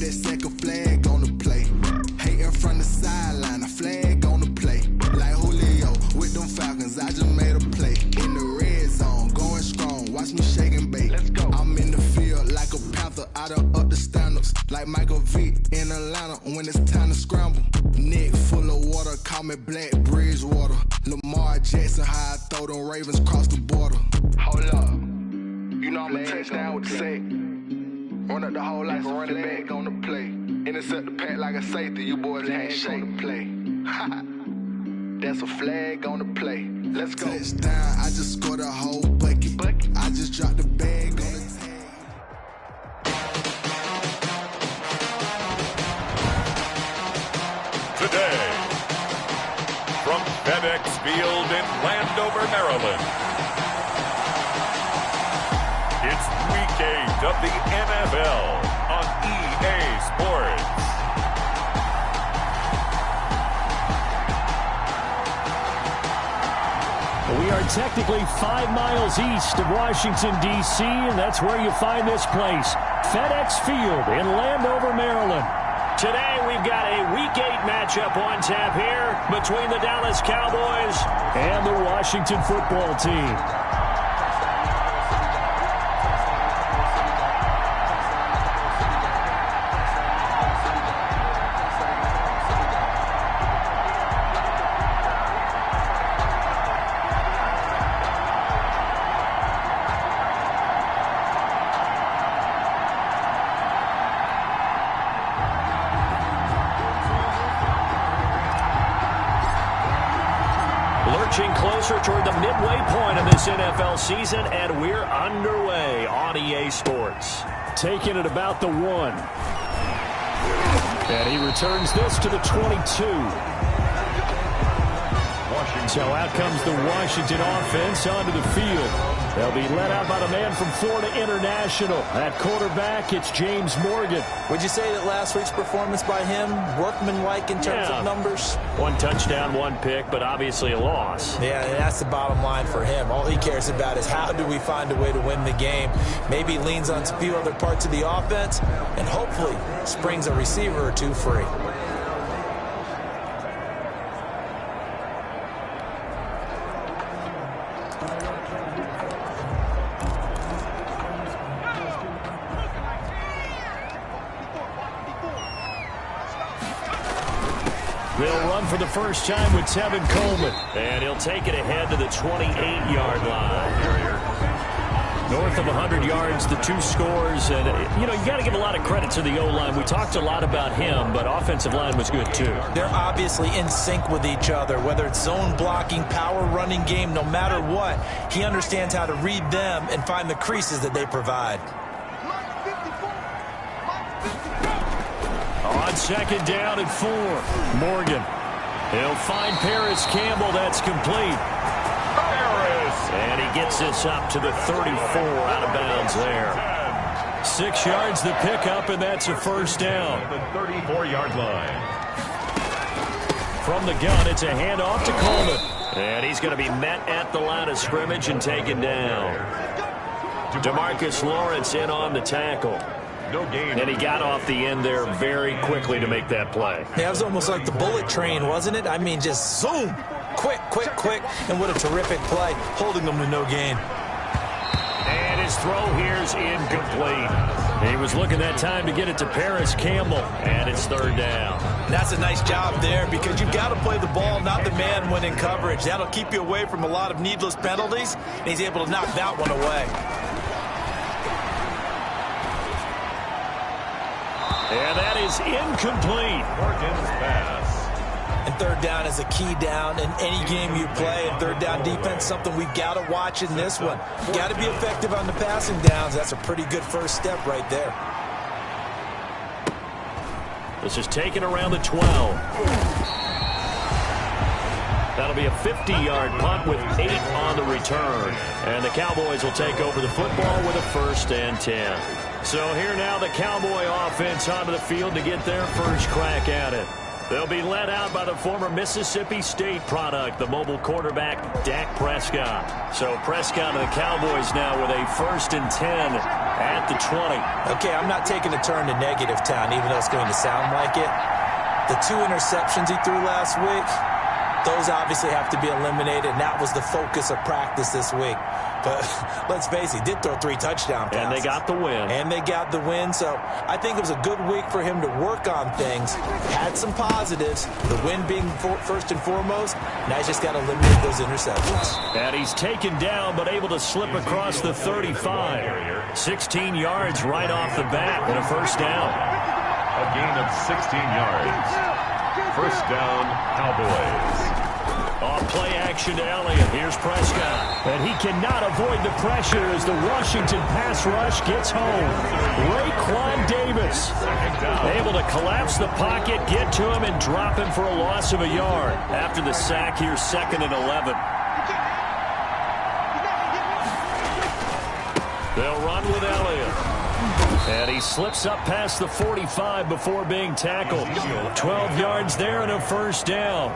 that second flag on the play. Hating from the sideline, a flag on the play. Like Julio with them Falcons, I just made a play. In the red zone, going strong, watch me shake and bake. Let's go. I'm in the field like a Panther, I done up the standards. Like Michael Vick in Atlanta when it's time to scramble. Neck full of water, call me Black Bridgewater. Lamar Jackson, how I throw them Ravens cross the border. Hold up, you know I'm a touchdown with the sack. Run up the whole life, running back on the play. Intercept the pack like a safety, you boys ain't shake the play. That's a flag on the play. Let's go. Touchdown, I just scored a whole bucket. I just dropped the bag on the tag. Today, from FedEx Field in Landover, Maryland, it's Week 8 of the NFL on EA Sports. We are technically 5 miles east of Washington, D.C., and that's where you find this place, FedEx Field in Landover, Maryland. Today, we've got a Week 8 matchup on tap here between the Dallas Cowboys and the Washington football team. Lurching closer toward the midway point of this NFL season, and we're underway on EA Sports. Taking it about the 1. And he returns this to the 22. So out comes the Washington offense onto the field. They'll be led out by the man from Florida International. At quarterback, it's James Morgan. Would you say that last week's performance by him, workmanlike in terms of numbers? 1 touchdown, 1 pick, but obviously a loss. Yeah, and that's the bottom line for him. All he cares about is how do we find a way to win the game. Maybe leans on a few other parts of the offense, and hopefully springs a receiver or 2 free. They'll run for the first time with Tevin Coleman. And he'll take it ahead to the 28-yard line. North of 100 yards, the 2 scores. And, you know, you got to give a lot of credit to the O-line. We talked a lot about him, but offensive line was good, too. They're obviously in sync with each other, whether it's zone blocking, power running game, no matter what. He understands how to read them and find the creases that they provide. On second down and 4, Morgan. He'll find Paris Campbell. That's complete. And he gets this up to the 34, out of bounds there. 6 yards the pickup, and that's a first down. The 34-yard line. From the gun, it's a handoff to Coleman. And he's going to be met at the line of scrimmage and taken down. DeMarcus Lawrence in on the tackle. No gain. And he got off the end there very quickly to make that play. Yeah, it was almost like the bullet train, wasn't it? I mean, just zoom. Quick, quick, quick. And what a terrific play, holding them to no gain. And his throw here's incomplete. He was looking that time to get it to Paris Campbell. And it's third down. That's a nice job there because you've got to play the ball, not the man when in coverage. That'll keep you away from a lot of needless penalties. And he's able to knock that one away. And that is incomplete. Morgan's pass. And third down is a key down in any game you play. And third down defense, something we've got to watch in this one. Got to be effective on the passing downs. That's a pretty good first step right there. This is taken around the 12. That'll be a 50-yard punt with 8 on the return. And the Cowboys will take over the football with a 1st and 10. So here now the Cowboy offense onto the field to get their first crack at it. They'll be led out by the former Mississippi State product, the mobile quarterback, Dak Prescott. So Prescott and the Cowboys now with a 1st and 10 at the 20. Okay, I'm not taking a turn to negative town, even though it's going to sound like it. The 2 interceptions he threw last week, those obviously have to be eliminated, and that was the focus of practice this week. But let's face it, he did throw 3 touchdown passes. And they got the win. And they got the win, so I think it was a good week for him to work on things. Had some positives, the win being first and foremost. Now he's just got to eliminate those interceptions. And he's taken down, but able to slip across the 35. 16 yards right off the bat and a 1st down. A gain of 16 yards. 1st down, Cowboys. Off play action to Elliott. Here's Prescott. And he cannot avoid the pressure as the Washington pass rush gets home. Raekwon Davis able to collapse the pocket, get to him, and drop him for a loss of a yard. After the sack, here's 2nd and 11. They'll run with Elliott. And he slips up past the 45 before being tackled. 12 yards there and a 1st down.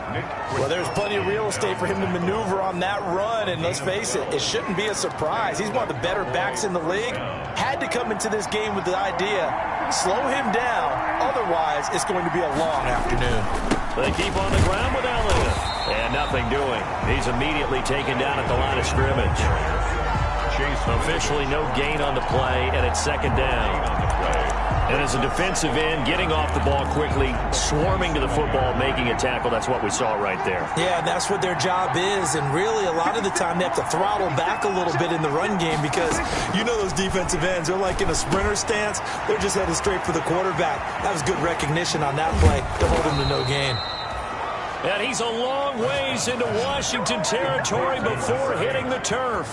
Well, there's plenty of real estate for him to maneuver on that run. And let's face it, it shouldn't be a surprise. He's one of the better backs in the league. Had to come into this game with the idea, slow him down. Otherwise, it's going to be a long afternoon. They keep on the ground with Elliott. And nothing doing. He's immediately taken down at the line of scrimmage. Officially no gain on the play, and it's 2nd down. And as a defensive end, getting off the ball quickly, swarming to the football, making a tackle, that's what we saw right there. Yeah, that's what their job is, and really a lot of the time they have to throttle back a little bit in the run game because you know those defensive ends, they're like in a sprinter stance. They're just headed straight for the quarterback. That was good recognition on that play to hold him to no gain. And he's a long ways into Washington territory before hitting the turf.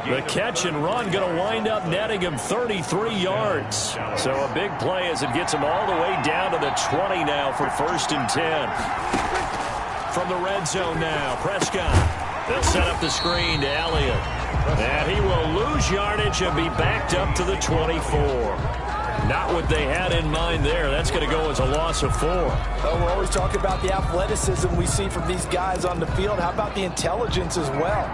The catch and run going to wind up netting him 33 yards. So a big play as it gets him all the way down to the 20 now for 1st and 10. From the red zone now, Prescott. They'll set up the screen to Elliott. And he will lose yardage and be backed up to the 24. Not what they had in mind there. That's going to go as a loss of 4. Oh, we're always talking about the athleticism we see from these guys on the field. How about the intelligence as well?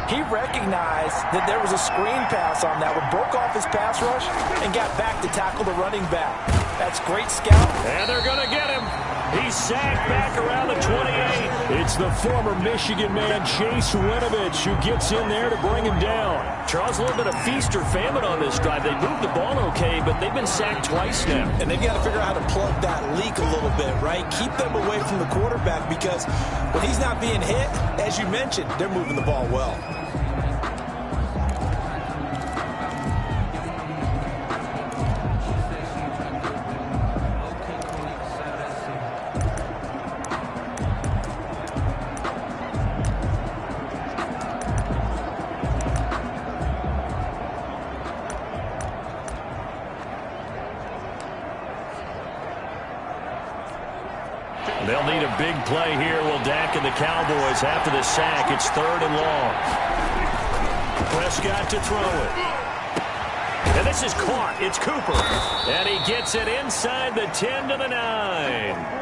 He recognized that there was a screen pass on that one, broke off his pass rush, and got back to tackle the running back. That's great scout. And they're going to get him. He's sacked back around the 28. It's the former Michigan man, Chase Winovich, who gets in there to bring him down. Charles, a little bit of feast or famine on this drive. They moved the ball okay, but they've been sacked twice now. And they've got to figure out how to plug that leak a little bit, right? Keep them away from the quarterback because when he's not being hit, as you mentioned, they're moving the ball well. They'll need a big play here. Will Dak and the Cowboys after the sack. It's 3rd and long. Prescott to throw it. And this is caught. It's Cooper. And he gets it inside the 10 to the 9.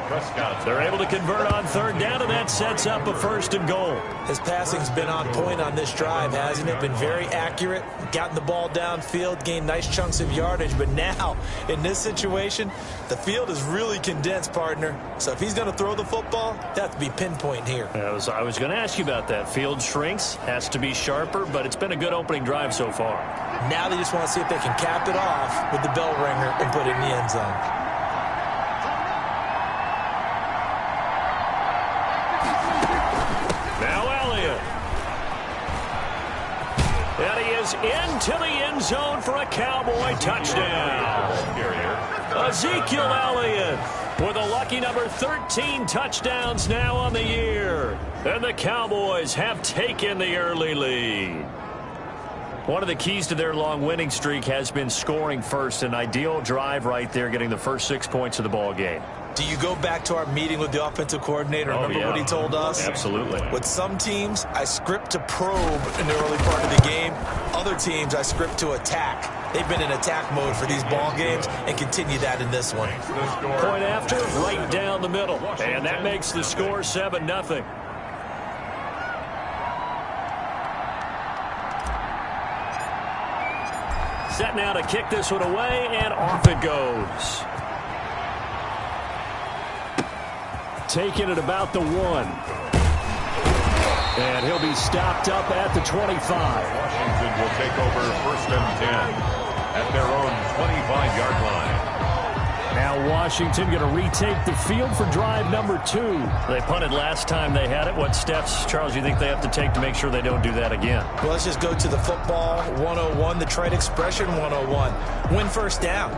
They're able to convert on 3rd down, and that sets up a 1st and goal. His passing's been on point on this drive, hasn't it? Been very accurate, gotten the ball downfield, gained nice chunks of yardage. But now, in this situation, the field is really condensed, partner. So if he's going to throw the football, that has to be pinpoint here. I was going to ask you about that. Field shrinks, has to be sharper, but it's been a good opening drive so far. Now they just want to see if they can cap it off with the bell ringer and put it in the end zone. And he is into the end zone for a Cowboy touchdown. Ezekiel Elliott with a lucky number 13 touchdowns now on the year. And the Cowboys have taken the early lead. One of the keys to their long winning streak has been scoring first. An ideal drive right there, getting the first 6 points of the ball game. Do you go back to our meeting with the offensive coordinator? Remember what he told us? Absolutely. With some teams, I script to probe in the early part of the game. Other teams, I script to attack. They've been in attack mode for these ball games and continue that in this one. Point after, right down the middle. And that makes the score 7-0. Set now to kick this one away, and off it goes. Taking it about the 1. And he'll be stopped up at the 25. Washington will take over 1st and 10 at their own 25-yard line. Now Washington going to retake the field for drive number 2. They punted last time they had it. What steps, Charles, you think they have to take to make sure they don't do that again? Well, let's just go to the football 101, the trade expression 101. Win first down.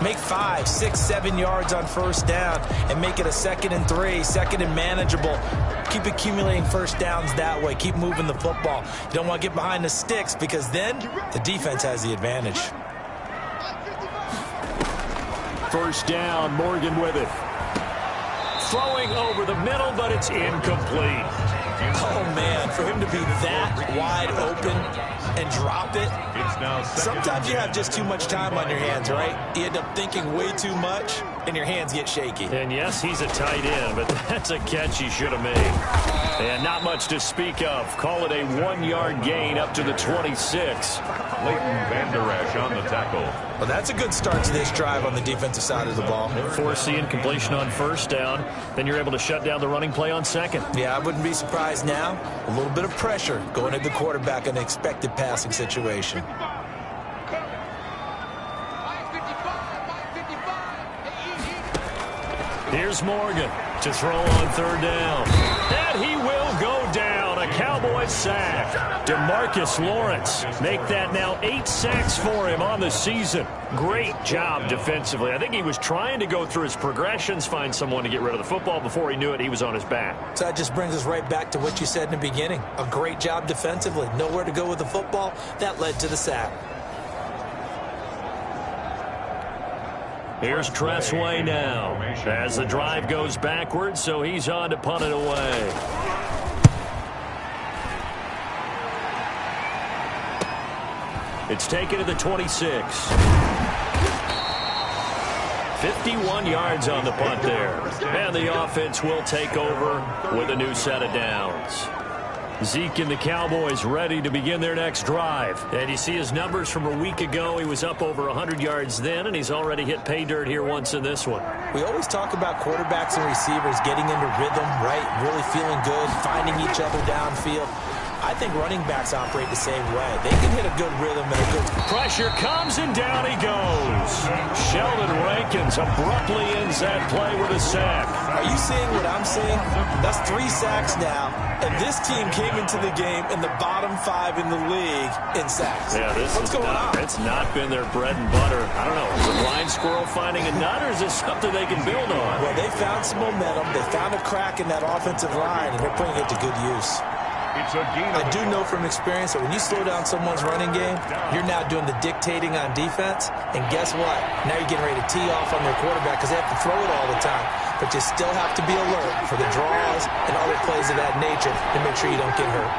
Make 5, 6, 7 yards on first down and make it a 2nd and 3, 2nd and manageable. Keep accumulating first downs that way. Keep moving the football. You don't want to get behind the sticks because then the defense has the advantage. First down, Morgan with it. Throwing over the middle, but it's incomplete. Oh, man, for him to be that wide open and drop it. Sometimes you have just too much time on your hands, right? You end up thinking way too much, and your hands get shaky. And, yes, he's a tight end, but that's a catch he should have made. And not much to speak of. Call it a 1-yard gain up to the 26. Leighton Vander Esch on the tackle. Well, that's a good start to this drive on the defensive side of the ball. Forcing completion on first down. Then you're able to shut down the running play on second. Yeah, I wouldn't be surprised now. A little bit of pressure going at the quarterback in an expected passing situation. Here's Morgan to throw on third down. And he will go down. A Cowboys sack. DeMarcus Lawrence make that now 8 sacks for him on the season. Great job defensively. I think he was trying to go through his progressions, find someone to get rid of the football. Before he knew it, he was on his back. So that just brings us right back to what you said in the beginning. A great job defensively. Nowhere to go with the football. That led to the sack. Here's Tressway now as the drive goes backwards, so he's on to punt it away. It's taken to the 26. 51 yards on the punt there. And the offense will take over with a new set of downs. Zeke and the Cowboys ready to begin their next drive. And you see his numbers from a week ago. He was up over 100 yards then, and he's already hit pay dirt here once in this one. We always talk about quarterbacks and receivers getting into rhythm, right? Really feeling good, finding each other downfield. I think running backs operate the same way. They can hit a good rhythm and a good... Pressure comes, and down he goes. Sheldon Rankins abruptly ends that play with a sack. Are you seeing what I'm seeing? That's 3 sacks now, and this team came into the game in the bottom 5 in the league in sacks. Yeah, what's going on? It's not been their bread and butter. I don't know. Is a blind squirrel finding a nut, or is this something they can build on? Well, they found some momentum. They found a crack in that offensive line, and they're putting it to good use. I do know from experience that when you slow down someone's running game, you're now doing the dictating on defense. And guess what? Now you're getting ready to tee off on their quarterback because they have to throw it all the time. But you still have to be alert for the draws and other plays of that nature to make sure you don't get hurt.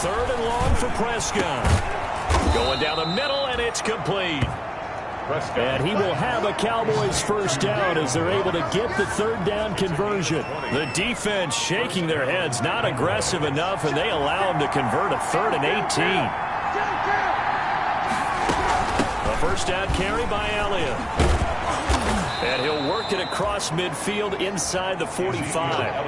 Third and long for Prescott. Going down the middle, and it's complete. And he will have a Cowboys first down as they're able to get the third down conversion. The defense shaking their heads, not aggressive enough, and they allow him to convert a 3rd and 18. A first down carry by Elliott. And he'll work it across midfield inside the 45.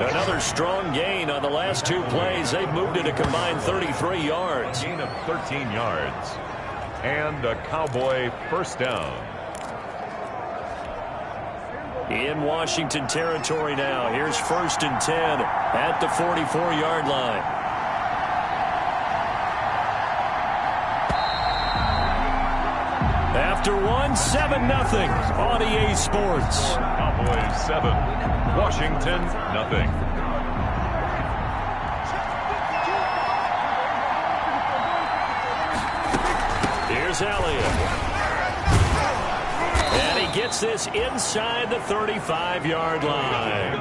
Another strong gain on the last 2 plays. They've moved it a combined 33 yards. Gain of 13 yards. And a Cowboy first down. In Washington territory now. Here's 1st and 10 at the 44-yard line. after one, 7-0 on EA Sports. Cowboys 7, Washington 0. Here's Elliott. And he gets this inside the 35-yard line.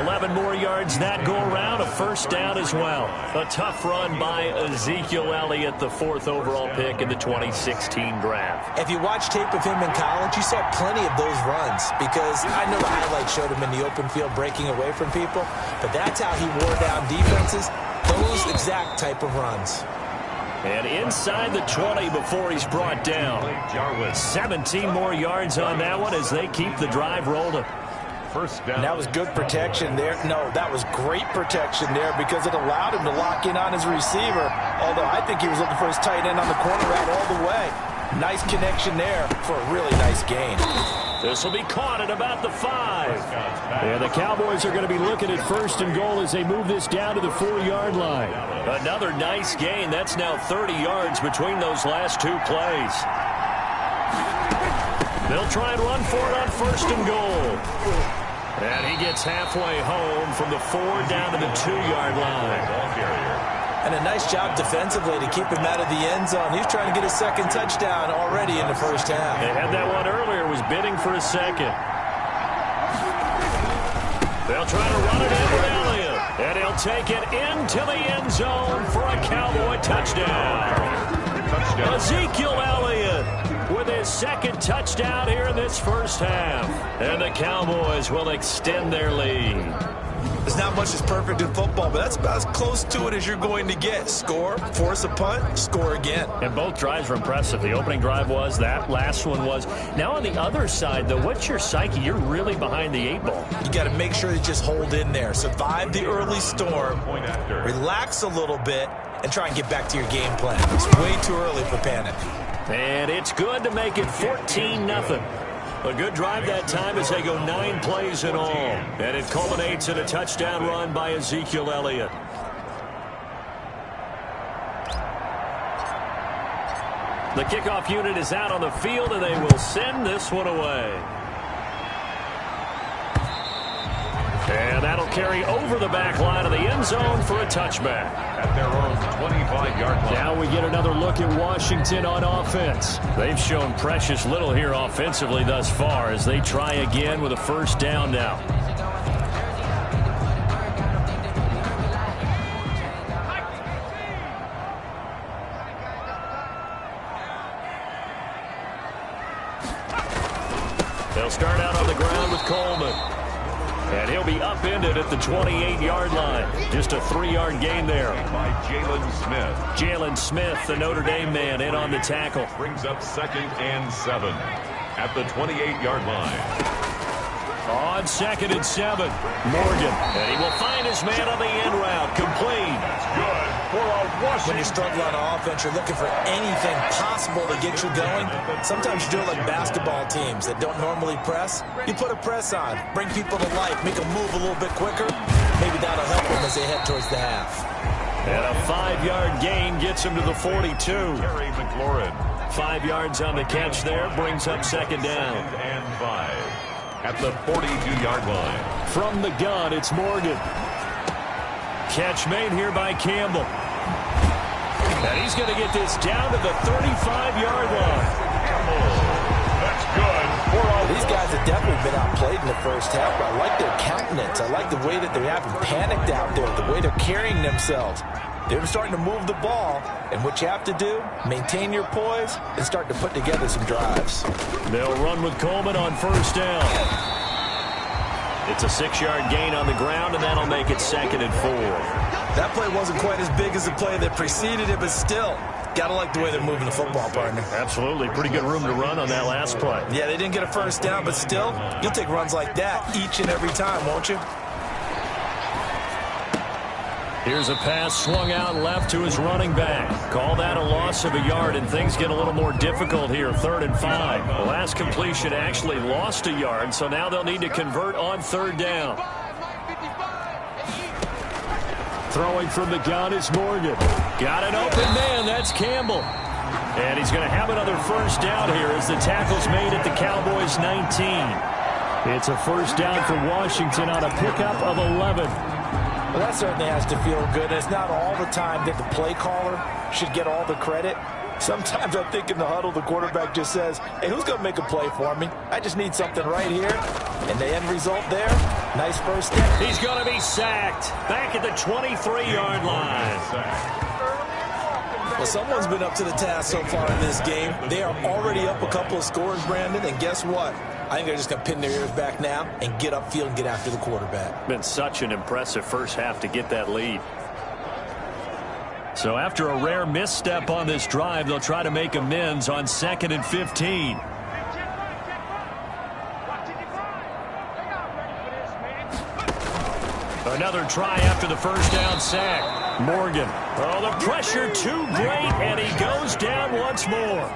11 more yards that go around, a first down as well. A tough run by Ezekiel Elliott, the 4th overall pick in the 2016 draft. If you watch tape of him in college, you saw plenty of those runs because I know the highlights showed him in the open field breaking away from people, but that's how he wore down defenses, those exact type of runs. And inside the 20 before he's brought down. 17 more yards on that one as they keep the drive rolling. First down. And that was good protection there. No, that was great protection there because it allowed him to lock in on his receiver. Although I think he was looking for his tight end on the corner route all the way. Nice connection there for a really nice gain. This will be caught at about the 5. And the Cowboys are going to be looking at 1st and goal as they move this down to the 4-yard line. Another nice gain. That's now 30 yards between those last 2 plays. They'll try and run for it on 1st and goal. And he gets halfway home from the 4 down to the 2-yard line. And a nice job defensively to keep him out of the end zone. He's trying to get a 2nd touchdown already in the first half. They had that one earlier, was bidding for a 2nd. They'll try to run it in with Elliott. And he'll take it into the end zone for a Cowboy touchdown. Ezekiel Elliott with his 2nd touchdown here in this first half. And the Cowboys will extend their lead. There's not much that's perfect in football, but that's about as close to it as you're going to get. Score, force a punt, score again. And both drives were impressive. The opening drive was, that last one was. Now on the other side, though, what's your psyche? You're really behind the 8 ball. You got to make sure you just hold in there. Survive the early storm, relax a little bit, and try and get back to your game plan. It's way too early for panic. And it's good to make it 14-0. A good drive that time as they go 9 plays in all. And it culminates in a touchdown run by Ezekiel Elliott. The kickoff unit is out on the field, and they will send this one away. And that'll carry over the back line of the end zone for a touchback. At their own 25-yard line. Now we get another look at Washington on offense. They've shown precious little here offensively thus far as they try again with a first down now. They'll start out on the ground with Coleman. And he'll be upended at the 28-yard line. Just a 3-yard gain there. By Jalen Smith. Jalen Smith, the Notre Dame man, in on the tackle. Brings up 2nd and 7 at the 28-yard line. On 2nd and 7, Morgan. And he will find his man on the end route. Complete. That's good for a Washington. When you struggle on offense, you're looking for anything possible to get you going. Sometimes you do it like basketball teams that don't normally press. You put a press on, bring people to life, make them move a little bit quicker. Maybe that'll help them as they head towards the half. And a 5-yard gain gets him to the 42. Terry McLaurin. 5 yards on the catch there, brings up 2nd down. 2nd and 5 at the 42-yard line. From the gun, it's Morgan. Catch made here by Campbell. And he's going to get this down to the 35-yard line. That's good for a These guys have definitely been outplayed in the first half, but I like their countenance. I like the way that they haven't panicked out there, the way they're carrying themselves. They're starting to move the ball, and what you have to do, maintain your poise and start to put together some drives. They'll run with Coleman on first down. It's a 6-yard gain on the ground, and that'll make it 2nd and 4. That play wasn't quite as big as the play that preceded it, but still, got to like the way they're moving the football, partner. Absolutely. Pretty good room to run on that last play. Yeah, they didn't get a first down, but still, you'll take runs like that each and every time, won't you? Here's a pass swung out left to his running back. Call that a loss of a yard, and things get a little more difficult here, 3rd and 5. The last completion actually lost a yard, so now they'll need to convert on 3rd down. Throwing from the gun is Morgan. Got an open man. That's Campbell. And he's going to have another first down here as the tackle's made at the Cowboys' 19. It's a first down for Washington on a pickup of 11. Well, that certainly has to feel good. It's not all the time that the play caller should get all the credit. Sometimes I think in the huddle, the quarterback just says, hey, who's going to make a play for me? I just need something right here. And the end result there, nice first step. He's going to be sacked back at the 23-yard line. Well, someone's been up to the task so far in this game. They are already up a couple of scores, Brandon, and guess what? I think they're just going to pin their ears back now and get upfield and get after the quarterback. Been such an impressive first half to get that lead. So after a rare misstep on this drive, they'll try to make amends on 2nd and 15. Another try after the first down sack. Morgan. Oh, the pressure too great, and he goes down once more.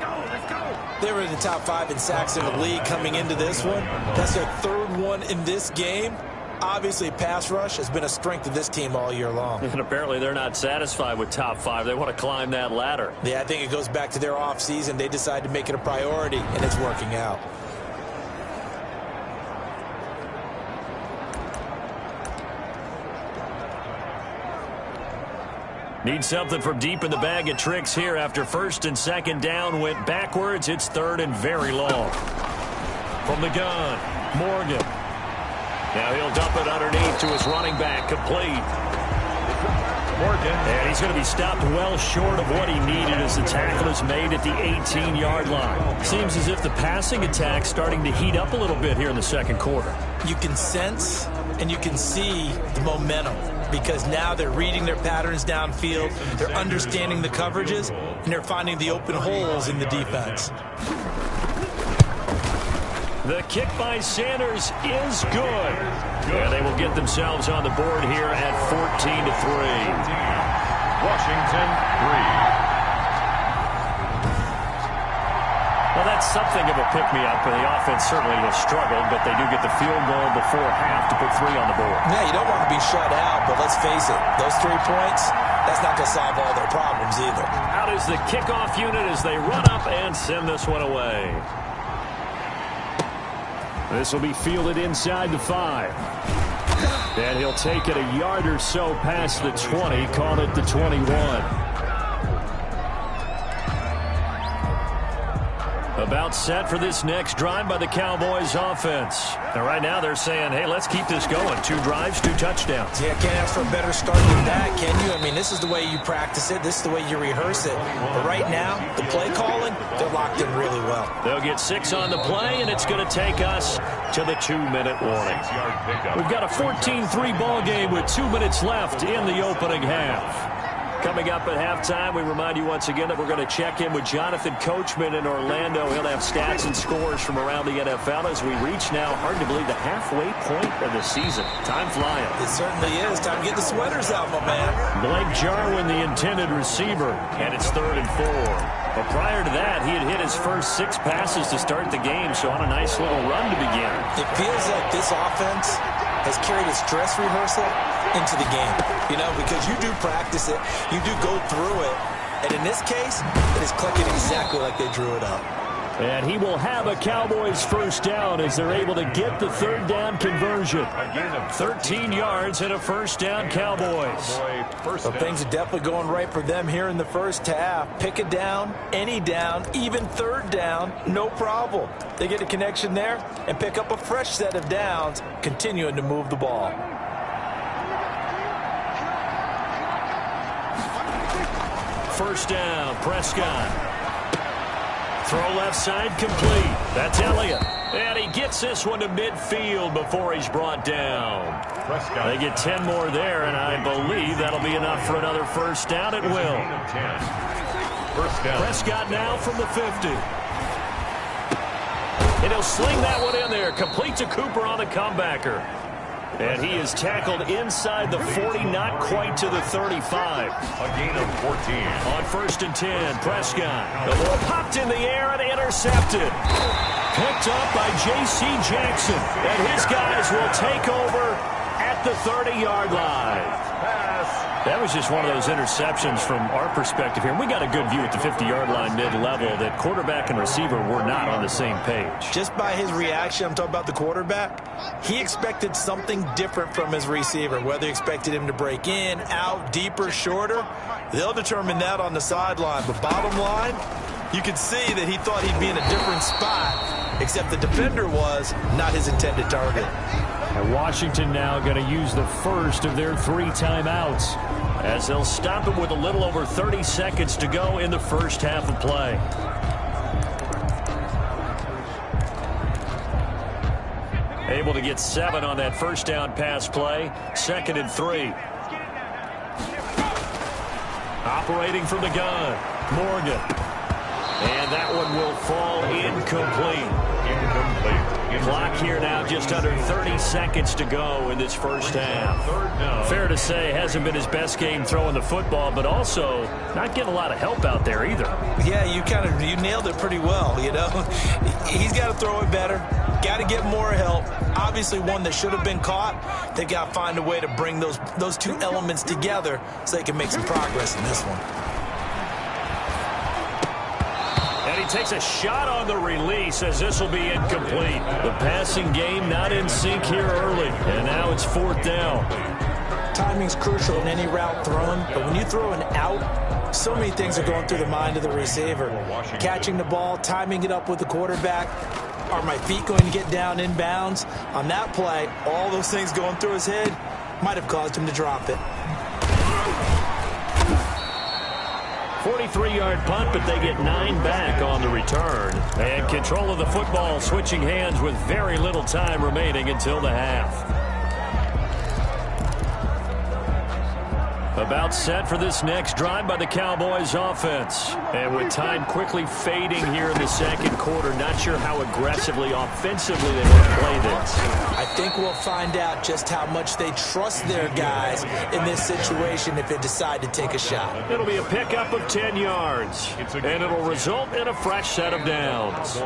They were in the top 5 in sacks in the league coming into this one. That's their 3rd one in this game. Obviously, pass rush has been a strength of this team all year long. And apparently they're not satisfied with top 5. They want to climb that ladder. Yeah, I think it goes back to their offseason. They decided to make it a priority, and it's working out. Need something from deep in the bag of tricks here after 1st and 2nd down went backwards. It's 3rd and very long. From the gun, Morgan. Now he'll dump it underneath to his running back, complete. Morgan. And he's going to be stopped well short of what he needed as the tackle is made at the 18-yard line. Seems as if the passing attack's starting to heat up a little bit here in the 2nd quarter. You can sense and you can see the momentum because now they're reading their patterns downfield, they're understanding the coverages, and they're finding the open holes in the defense. The kick by Sanders is good. And they will get themselves on the board here at 14-3. Washington 3. Well, that's something of a pick-me-up, and the offense certainly has struggled, but they do get the field goal before half to put 3 on the board. Yeah, you don't want to be shut out, but let's face it, those 3 points, that's not going to solve all their problems either. Out is the kickoff unit as they run up and send this one away. This will be fielded inside the 5. And he'll take it a yard or so past the 20, call it the 21. About set for this next drive by the Cowboys offense. And right now they're saying, hey, let's keep this going. 2 drives, 2 touchdowns. Yeah, can't ask for a better start than that, can you? I mean, this is the way you practice it. This is the way you rehearse it. But right now, the play calling, they're locked in really well. They'll get 6 on the play, and it's going to take us to the 2-minute warning. We've got a 14-3 ball game with 2 minutes left in the opening half. Coming up at halftime, we remind you once again that we're going to check in with Jonathan Coachman in Orlando. He'll have stats and scores from around the NFL as we reach now, hard to believe, the halfway point of the season. Time flying. It certainly is. Time to get the sweaters out, my man. Blake Jarwin, the intended receiver, and it's 3rd and 4. But prior to that, he had hit his first 6 passes to start the game, so on a nice little run to begin. It feels like this offense has carried its dress rehearsal into the game, you know, because you do practice it, you do go through it, and in this case, it is clicking exactly like they drew it up. And he will have a Cowboys first down as they're able to get the 3rd down conversion. 13 yards and a first down, Cowboys. Well, things are definitely going right for them here in the first half. Pick a down, any down, even 3rd down, no problem. They get a connection there and pick up a fresh set of downs, continuing to move the ball. First down, Prescott. Throw left side complete. That's Elliott. And he gets this one to midfield before he's brought down. They get 10 more there, and I believe that'll be enough for another first down. It will. Prescott now from the 50. And he'll sling that one in there. Complete to Cooper on the comebacker. And he is tackled inside the 40, not quite to the 35. A gain of 14. On 1st and 10, Prescott. The ball popped in the air and intercepted. Picked up by J.C. Jackson. And his guys will take over at the 30-yard line. That was just one of those interceptions from our perspective here. And we got a good view at the 50-yard line mid-level that quarterback and receiver were not on the same page. Just by his reaction, I'm talking about the quarterback, he expected something different from his receiver. Whether he expected him to break in, out, deeper, shorter, they'll determine that on the sideline. But bottom line, you could see that he thought he'd be in a different spot, except the defender was not his intended target. And Washington now going to use the first of their 3 timeouts as they'll stop it with a little over 30 seconds to go in the first half of play. Able to get 7 on that first down pass play. 2nd and 3. Operating from the gun, Morgan. And that one will fall incomplete. Clock here now just under 30 seconds to go in this first half. Fair to say, hasn't been his best game throwing the football, but also not getting a lot of help out there either. Yeah, you nailed it pretty well, you know. He's got to throw it better. Got to get more help. Obviously one that should have been caught. They got to find a way to bring those 2 elements together so they can make some progress in this one. And he takes a shot on the release as this will be incomplete. The passing game not in sync here early. And now it's 4th down. Timing's crucial in any route thrown, but when you throw an out, so many things are going through the mind of the receiver. Catching the ball, timing it up with the quarterback. Are my feet going to get down in bounds? On that play, all those things going through his head might have caused him to drop it. 43-yard punt, but they get 9 back on the return. And control of the football switching hands with very little time remaining until the half. About set for this next drive by the Cowboys offense. And with time quickly fading here in the second quarter, not sure how aggressively, offensively they want to play this. I think we'll find out just how much they trust their guys in this situation if they decide to take a shot. It'll be a pickup of 10 yards, and it'll result in a fresh set of downs.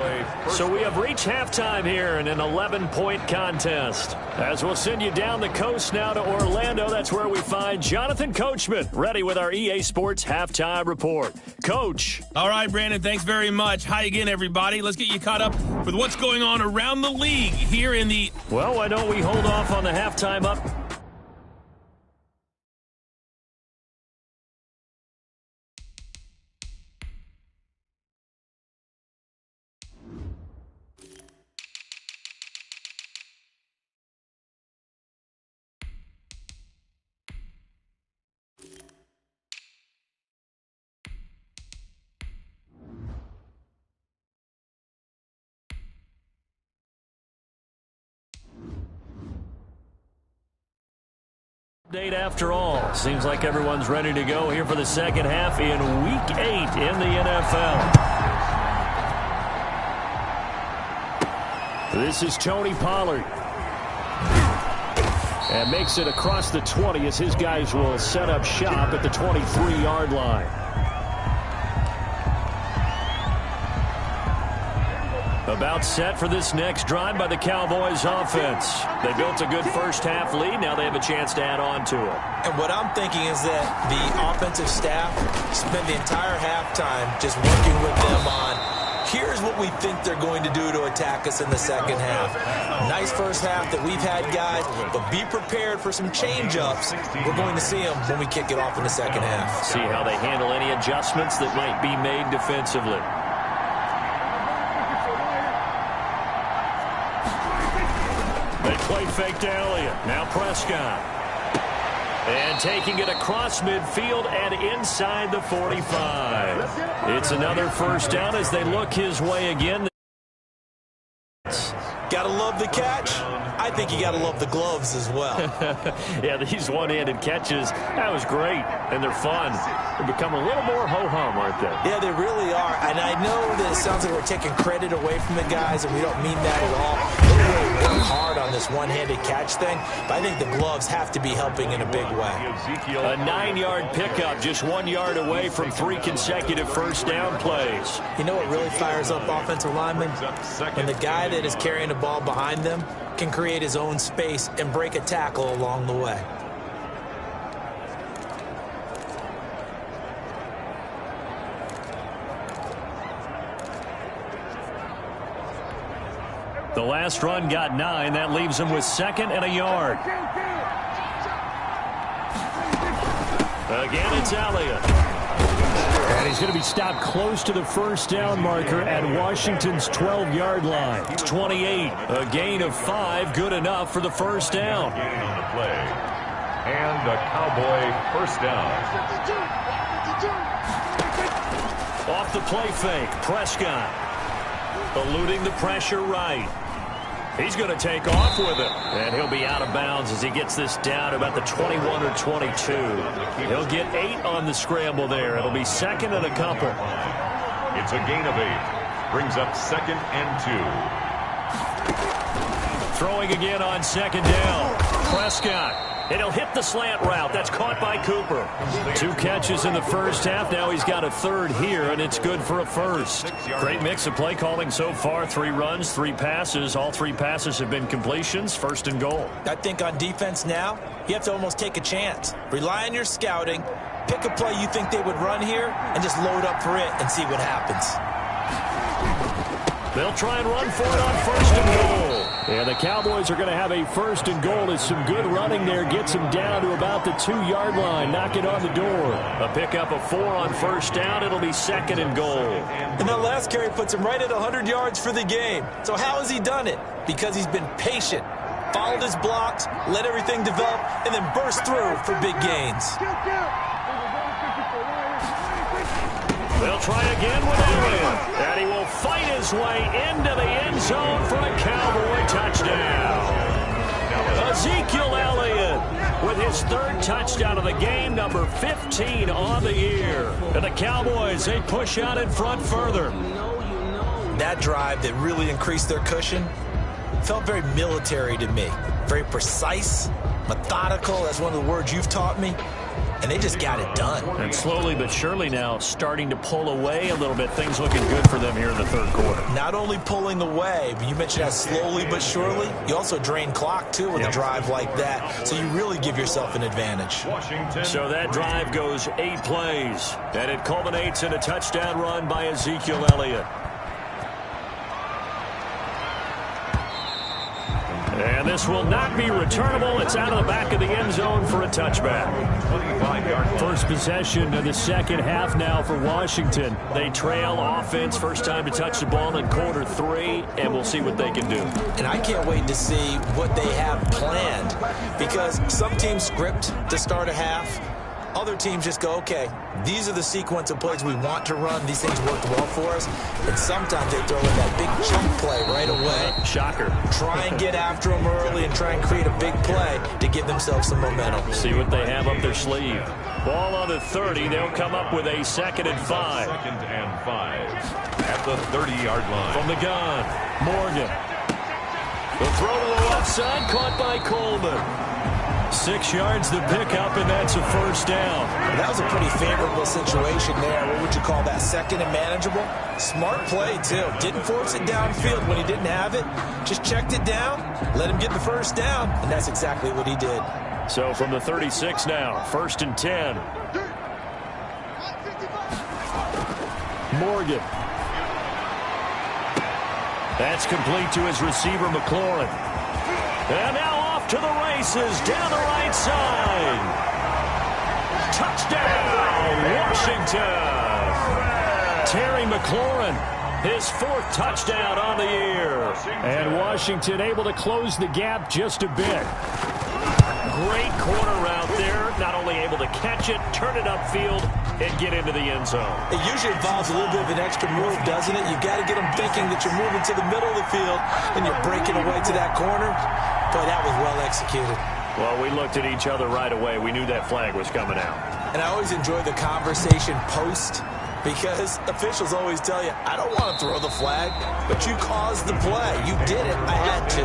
So we have reached halftime here in an 11-point contest. As we'll send you down the coast now to Orlando, that's where we find Jonathan Coachman, ready with our EA Sports Halftime Report. Coach. All right, Brandon, thanks very much. Hi again, everybody. Let's get you caught up with what's going on around the league here in the... Well, why don't we hold off on the halftime up? After all, seems like everyone's ready to go here for the second half in Week 8 in the NFL. This is Tony Pollard. And makes it across the 20 as his guys will set up shop at the 23-yard line. About set for this next drive by the Cowboys offense. They built a good first half lead. Now they have a chance to add on to it. And what I'm thinking is that the offensive staff spent the entire halftime just working with them on, here's what we think they're going to do to attack us in the second half. Nice first half that we've had, guys, but be prepared for some change-ups. We're going to see them when we kick it off in the second half. See how they handle any adjustments that might be made defensively. They play fake to Elliott. Now Prescott. And taking it across midfield and inside the 45. It's another first down as they look his way again. Gotta love the catch. I think you gotta love the gloves as well. Yeah, these one-handed catches, that was great, and they're fun. They become a little more ho-hum, aren't they? Yeah, they really are. And I know that it sounds like we're taking credit away from the guys, and we don't mean that at all. They really work hard on this one-handed catch thing, but I think the gloves have to be helping in a big way. A 9-yard pickup, just 1 yard away from 3 consecutive first down plays. You know what really fires up offensive linemen? When the guy that is carrying the ball behind them can create his own space and break a tackle along the way. The last run got 9. That leaves him with 2nd and a yard. Again, it's Elliott. And he's going to be stopped close to the first down marker at Washington's 12-yard line. It's 28. A gain of 5, good enough for the first down. Gain on the play. And a Cowboy first down. Off the play fake, Prescott. Eluding the pressure right. He's going to take off with it. And he'll be out of bounds as he gets this down to about the 21 or 22. He'll get 8 on the scramble there. It'll be 2nd and a couple. It's a gain of 8. Brings up 2nd and 2. Throwing again on 2nd down. Prescott. And he'll hit the slant route. That's caught by Cooper. 2 catches in the first half. Now he's got a 3rd here, and it's good for a first. Great mix of play calling so far. 3 runs, 3 passes. All 3 passes have been completions. 1st and goal. I think on defense now, you have to almost take a chance. Rely on your scouting. Pick a play you think they would run here, and just load up for it and see what happens. They'll try and run for it on 1st and goal. And the Cowboys are going to have a 1st and goal as some good running there gets them down to about the 2-yard line. Knock it on the door. A pickup of 4 on 1st down. It'll be 2nd and goal. And that last carry puts him right at 100 yards for the game. So how has he done it? Because he's been patient, followed his blocks, let everything develop, and then burst through for big gains. They'll try again with Elliott. And he will fight his way into the end zone for a Cowboy touchdown. Ezekiel Elliott with his 3rd touchdown of the game, number 15 on the year. And the Cowboys, they push out in front further. That drive that really increased their cushion felt very military to me. Very precise, methodical. That's one of the words you've taught me. And they just got it done. And slowly but surely now starting to pull away a little bit. Things looking good for them here in the 3rd quarter. Not only pulling away, but you mentioned that slowly but surely. You also drain clock, too, with a drive like that. So you really give yourself an advantage. Washington. So that drive goes 8 plays. And it culminates in a touchdown run by Ezekiel Elliott. And this will not be returnable. It's out of the back of the end zone for a touchback. 25-yard line. First possession of the 2nd half now for Washington. They trail offense. First time to touch the ball in quarter 3, and we'll see what they can do. And I can't wait to see what they have planned, because some teams script to start a half. Other teams just go, okay, these are the sequence of plays we want to run. These things work well for us. And sometimes they throw in that big chunk play right away. Shocker. Try and get after them early and try and create a big play to give themselves some momentum. See what they have up their sleeve. Ball on the 30. They'll come up with a 2nd and 5. 2nd and 5 at the 30-yard line. From the gun, Morgan. The throw to the left side, caught by Coleman. 6 yards the pickup, and that's a 1st down. That was a pretty favorable situation there. What would you call that? 2nd and manageable? Smart play, too. Didn't force it downfield when he didn't have it. Just checked it down, let him get the 1st down, and that's exactly what he did. So from the 36 now, 1st and 10. Morgan. That's complete to his receiver, McLaurin. And now off to the races, down the right side. Touchdown, Washington. Terry McLaurin, his 4th touchdown on the year. And Washington able to close the gap just a bit. Great corner route there. Not only able to catch it, turn it upfield, and get into the end zone. It usually involves a little bit of an extra move, doesn't it? You've got to get them thinking that you're moving to the middle of the field and you're breaking away to that corner. Boy, that was well executed. Well, we looked at each other right away. We knew that flag was coming out. And I always enjoy the conversation post, because officials always tell you, I don't want to throw the flag, but you caused the play. You did it. I had to.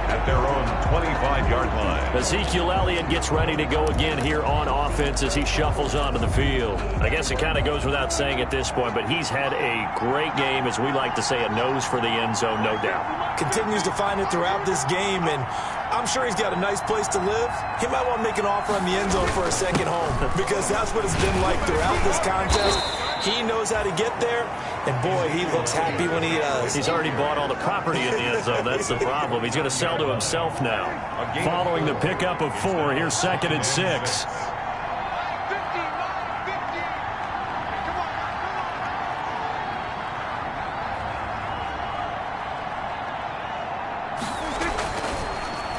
At their own 25-yard line. Ezekiel Elliott gets ready to go again here on offense as he shuffles onto the field. I guess it kind of goes without saying at this point, but he's had a great game, as we like to say, a nose for the end zone, no doubt. Continues to find it throughout this game, and I'm sure he's got a nice place to live. He might want to make an offer on the end zone for a second home, because that's what it's been like throughout this contest. He knows how to get there, and boy, he looks happy when he does. He's already bought all the property in the end zone. That's the problem. He's going to sell to himself now. Following the pickup of 4, here's 2nd and 6.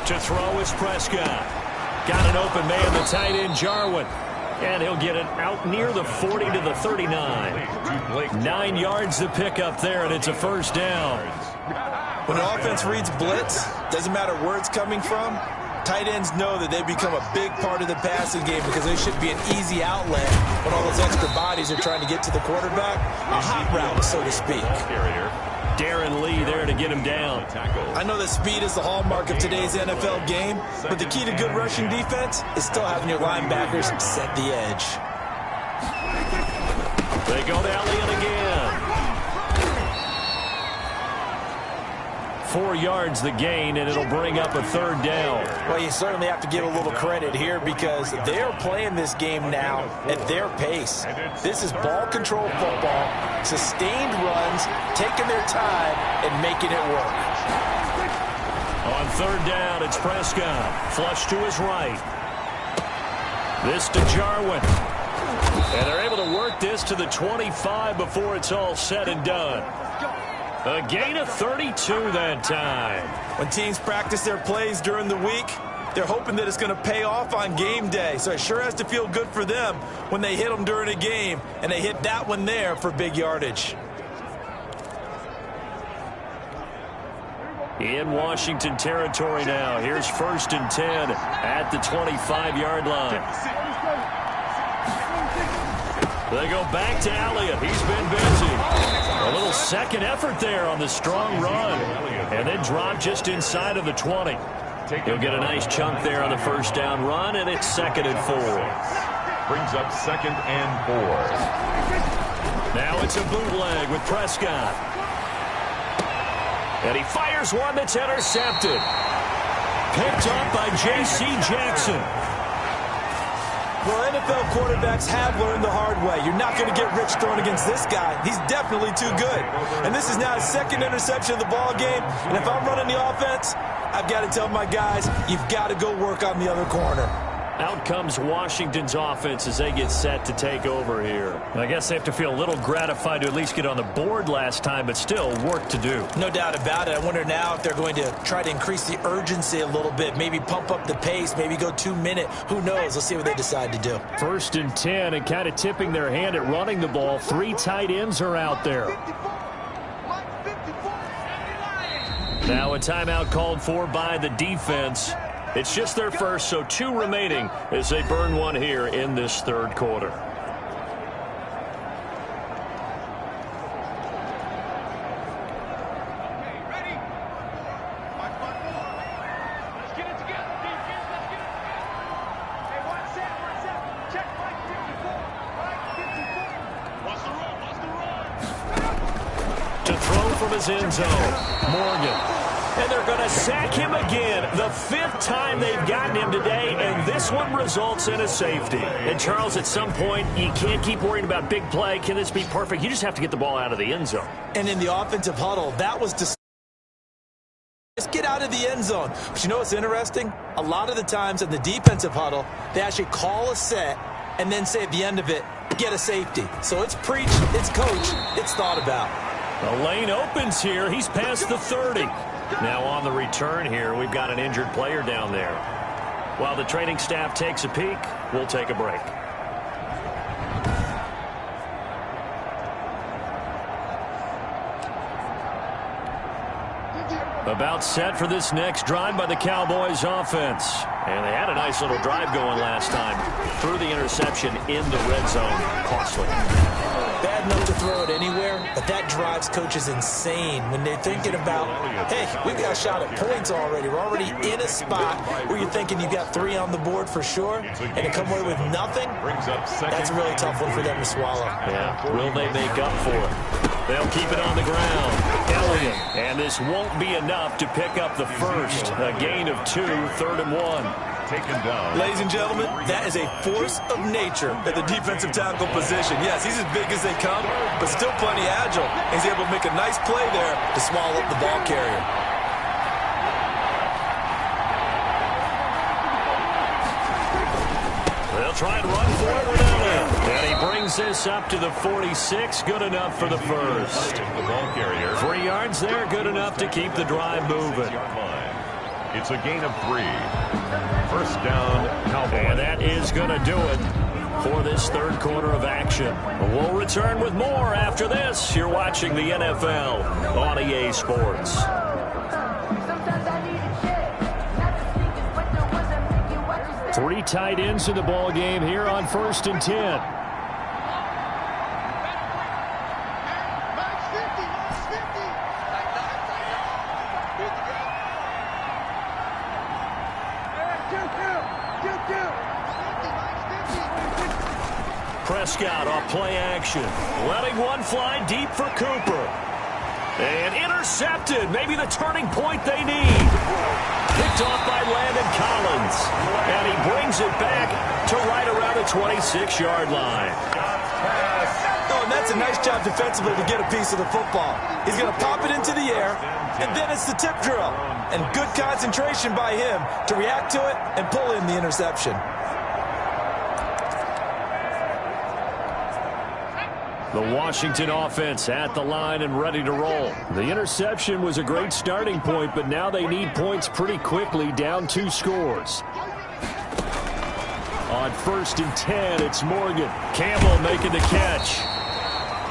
To throw is Prescott. Got an open man, the tight end, Jarwin. And he'll get it out near the 40 to the 39. 9 yards to pick up there, and it's a first down. When an offense reads blitz, doesn't matter where it's coming from, tight ends know that they become a big part of the passing game because they should be an easy outlet when all those extra bodies are trying to get to the quarterback. A hot route, so to speak. Darren Lee there to get him down. I know that speed is the hallmark of today's NFL game, but the key to good rushing defense is still having your linebackers set the edge. They go to Elliott again. 4 yards the gain, and it'll bring up a 3rd down. Well, you certainly have to give a little credit here because they're playing this game now at their pace. This is ball control football, sustained runs, taking their time and making it work. On 3rd down, it's Prescott. Flush to his right. This to Jarwin. And they're able to work this to the 25 before it's all said and done. A gain of 32 that time. When teams practice their plays during the week, they're hoping that it's going to pay off on game day. So it sure has to feel good for them when they hit them during a game, and they hit that one there for big yardage. In Washington territory now. Here's 1st and 10 at the 25-yard line. They go back to Elliott. He's been busy. A little second effort there on the strong run. And then drop just inside of the 20. He'll get a nice chunk there on the first down run, and it's 2nd and 4. Brings up 2nd and 4. Now it's a bootleg with Prescott. And he fires one that's intercepted. Picked up by J.C. Jackson. Well, NFL quarterbacks have learned the hard way. You're not going to get rich throwing against this guy. He's definitely too good. And this is now his 2nd interception of the ball game. And if I'm running the offense, I've got to tell my guys, you've got to go work on the other corner. Out comes Washington's offense as they get set to take over here. I guess they have to feel a little gratified to at least get on the board last time, but still work to do. No doubt about it. I wonder now if they're going to try to increase the urgency a little bit, maybe pump up the pace, maybe go 2-minute. Who knows? Let's see what they decide to do. 1st and 10, and kind of tipping their hand at running the ball. 3 tight ends are out there. Now a timeout called for by the defense. It's just their first, so 2 remaining as they burn one here in this 3rd quarter. To throw from his end zone, Morgan. And they're going to sack him again. The 5th time they've gotten him today, and this one results in a safety. And, Charles, at some point, you can't keep worrying about big play. Can this be perfect? You just have to get the ball out of the end zone. And in the offensive huddle, that was just get out of the end zone. But you know what's interesting? A lot of the times in the defensive huddle, they actually call a set and then say at the end of it, get a safety. So it's preached, it's coached, it's thought about. The lane opens here. He's past the 30. Now on the return here, we've got an injured player down there. While the training staff takes a peek, we'll take a break. About set for this next drive by the Cowboys offense. And they had a nice little drive going last time. Threw the interception in the red zone. Costly. Bad enough to throw it anywhere, but that drives coaches insane when they're thinking about, hey, we've got a shot at points already. We're already in a spot where you're thinking you've got 3 on the board for sure, and to come away with nothing, that's a really tough one for them to swallow. Yeah, will they make up for it? They'll keep it on the ground. Elliott, and this won't be enough to pick up the first. A gain of 2, 3rd and 1. taken down. Ladies and gentlemen, that is a force of nature at the defensive tackle position. Yes, he's as big as they come, but still plenty agile. He's able to make a nice play there to swallow up the ball carrier. They'll try and run for it without him. And he brings this up to the 46. Good enough for the first. The ball carrier. 3 yards there, good enough to keep the drive moving. It's a gain of 3. First down, Cowboys. And that is going to do it for this third quarter of action. We'll return with more after this. You're watching the NFL on EA Sports. 3 tight ends in the ball game here on 1st and 10. Prescott off play action. Letting one fly deep for Cooper. And intercepted. Maybe the turning point they need. Picked off by Landon Collins. And he brings it back to right around the 26-yard line. Oh, and that's a nice job defensively to get a piece of the football. He's going to pop it into the air, and then it's the tip drill. And good concentration by him to react to it and pull in the interception. The Washington offense at the line and ready to roll. The interception was a great starting point, but now they need points pretty quickly, down 2 scores. On 1st and 10, it's Morgan. Campbell making the catch.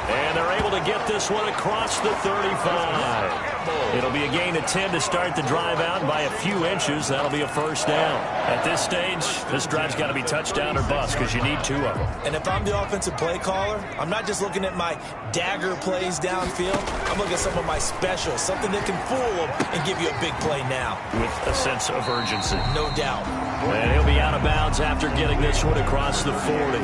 And they're able to get this one across the 35. It'll be a gain of 10 to start the drive out by a few inches. That'll be a first down. At this stage, this drive's got to be touchdown or bust because you need 2 of them. And if I'm the offensive play caller, I'm not just looking at my dagger plays downfield. I'm looking at some of my specials, something that can fool them and give you a big play now. With a sense of urgency. No doubt. And he'll be out of bounds after getting this one across the 40.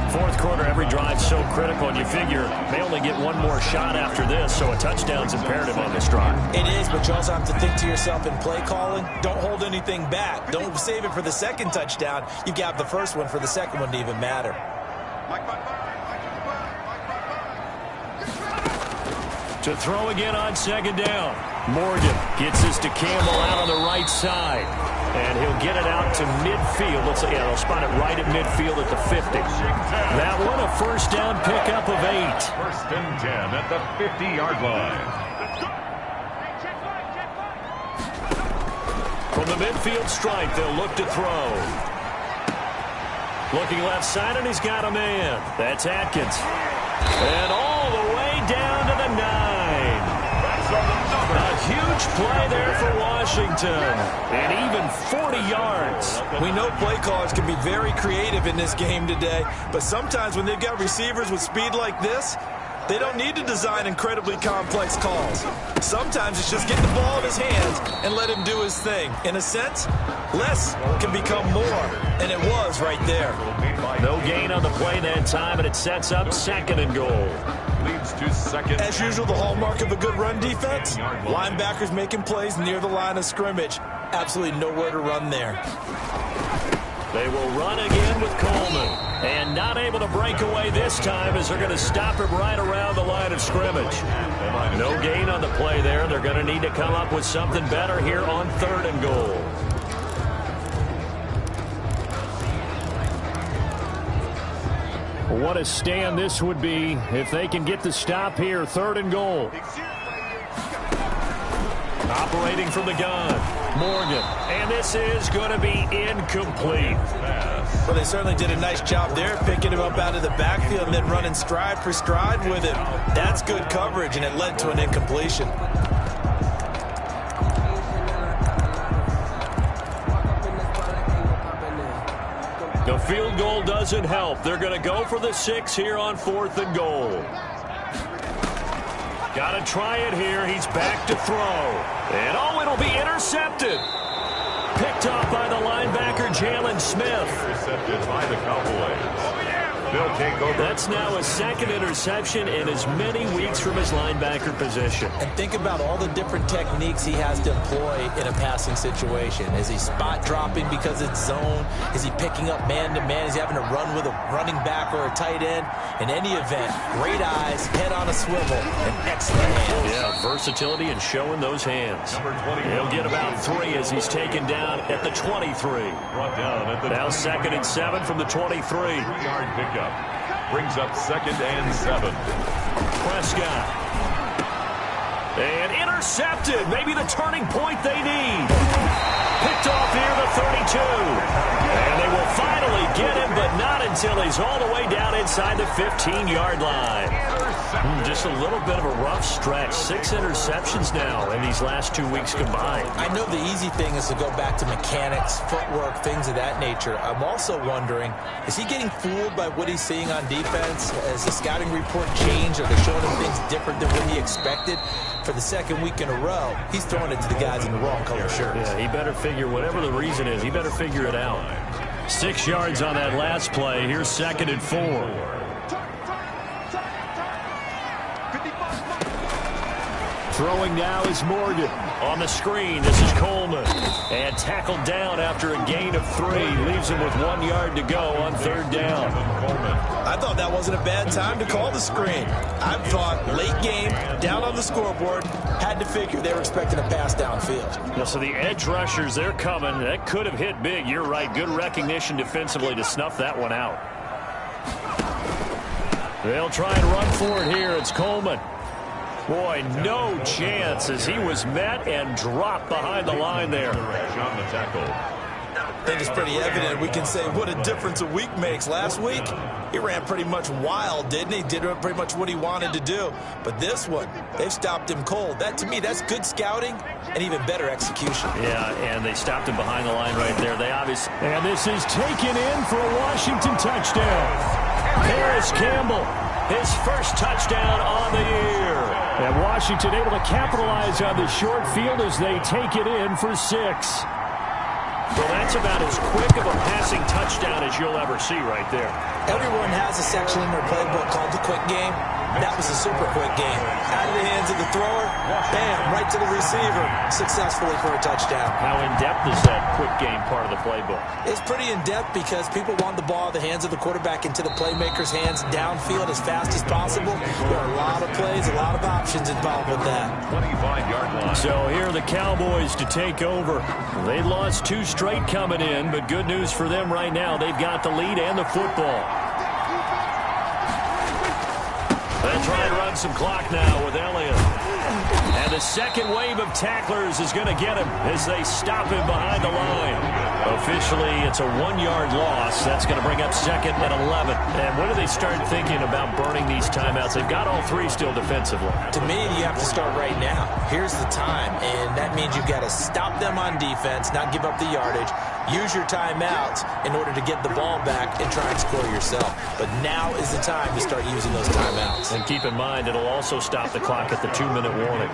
4th quarter, every drive so critical, and you figure they only get 1 more shot after this, so a touchdown's imperative on this drive. It is, but you also have to think to yourself in play calling, don't hold anything back. Don't save it for the second touchdown. You got the first one for the second one to even matter. To throw again on 2nd down. Morgan gets this to Campbell out on the right side. And he'll get it out to midfield. They'll spot it right at midfield at the 50. That one, a first down pickup of 8. 1st and 10 at the 50-yard line. From the midfield stripe, they'll look to throw. Looking left side, and he's got a man. That's Atkins. And all the way down to the 9. A huge play there for Washington. And even 40 yards. We know play callers can be very creative in this game today, but sometimes when they've got receivers with speed like this, they don't need to design incredibly complex calls. Sometimes it's just get the ball in his hands and let him do his thing. In a sense, less can become more, and it was right there. No gain on the play that time, and it sets up 2nd and goal. Leads to 2nd. As usual, the hallmark of a good run defense, linebackers making plays near the line of scrimmage. Absolutely nowhere to run there. They will run again with Coleman. And not able to break away this time as they're going to stop him right around the line of scrimmage. No gain on the play there. They're going to need to come up with something better here on 3rd and goal. What a stand this would be if they can get the stop here. 3rd and goal. Operating from the gun, Morgan. And this is going to be incomplete. Well, they certainly did a nice job there, picking him up out of the backfield and then running stride for stride with him. That's good coverage, and it led to an incompletion. The field goal doesn't help. They're going to go for the 6 here on 4th and goal. Got to try it here. He's back to throw. And, it'll be intercepted. Picked off by the linebacker, Jalen Smith. Intercepted by the Cowboys. They'll take over. That's now a second interception in as many weeks from his linebacker position. And think about all the different techniques he has to employ in a passing situation. Is he spot dropping because it's zone? Is he picking up man-to-man? Is he having to run with a running back or a tight end? In any event, great eyes, head on a swivel, and excellent hands. Yeah, versatility and showing those hands. He'll get about 3 as he's taken down at the 23. Now 2nd and 7 from the 23. 3-yard pickup. Brings up 2nd and 7. Prescott. And intercepted. Maybe the turning point they need. Picked off near the 32. And they will finally get him, but not until he's all the way down inside the 15-yard line. Just a little bit of a rough stretch. 6 interceptions now in these last 2 weeks combined. I know the easy thing is to go back to mechanics, footwork, things of that nature. I'm also wondering, is he getting fooled by what he's seeing on defense? Has the scouting report changed? Are they showing him things different than what he expected? For the 2nd week in a row, he's throwing it to the guys in the wrong color shirts. Yeah, he better figure, whatever the reason is, he better figure it out. 6 yards on that last play. Here's 2nd and 4. Throwing now is Morgan. On the screen, this is Coleman. And tackled down after a gain of 3. Leaves him with 1 yard to go on 3rd down. I thought that wasn't a bad time to call the screen. I thought late game, down on the scoreboard, had to figure they were expecting a pass downfield. Yeah, so the edge rushers, they're coming. That could have hit big. You're right. Good recognition defensively to snuff that one out. They'll try and run for it here. It's Coleman. Boy, no chance as he was met and dropped behind the line there. On the tackle. I think it's pretty evident. We can say what a difference a week makes. Last week, he ran pretty much wild, didn't he? Did pretty much what he wanted to do. But this one, they've stopped him cold. That, to me, that's good scouting and even better execution. Yeah, and they stopped him behind the line right there. They obviously... And this is taken in for a Washington touchdown. Paris Campbell, his first touchdown on the year. And Washington able to capitalize on the short field as they take it in for 6. Well, that's about as quick of a passing touchdown as you'll ever see right there. Everyone has a section in their playbook called the quick game. That was a super quick game. Out of the hands of the thrower, bam, right to the receiver, successfully for a touchdown. How in-depth is that quick game part of the playbook? It's pretty in-depth because people want the ball in the hands of the quarterback into the playmaker's hands downfield as fast as possible. There are a lot of plays, a lot of options involved with that. 25-yard line. So here are the Cowboys to take over. They lost 2 straight coming in, but good news for them right now. They've got the lead and the football. They try and run some clock now with Elliott. And the second wave of tacklers is going to get him as they stop him behind the line. Officially, it's a 1-yard loss. That's going to bring up 2nd and 11. And when do they start thinking about burning these timeouts? They've got all 3 still defensively. To me, you have to start right now. Here's the time, and that means you've got to stop them on defense, not give up the yardage. Use your timeouts in order to get the ball back and try and score yourself. But now is the time to start using those timeouts. And keep in mind, it'll also stop the clock at the 2-minute warning.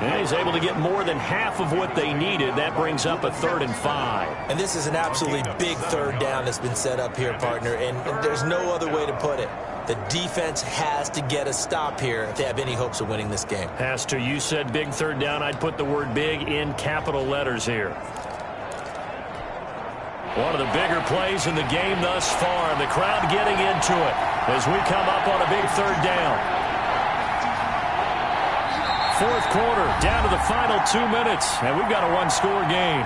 And he's able to get more than half of what they needed. That brings up a 3rd and 5. And this is an absolutely big 3rd down that's been set up here, partner. And there's no other way to put it. The defense has to get a stop here if they have any hopes of winning this game. Has to. You said big 3rd down. I'd put the word big in capital letters here. One of the bigger plays in the game thus far. The crowd getting into it as we come up on a big 3rd down. 4th quarter, down to the final 2 minutes, and we've got a 1-score game.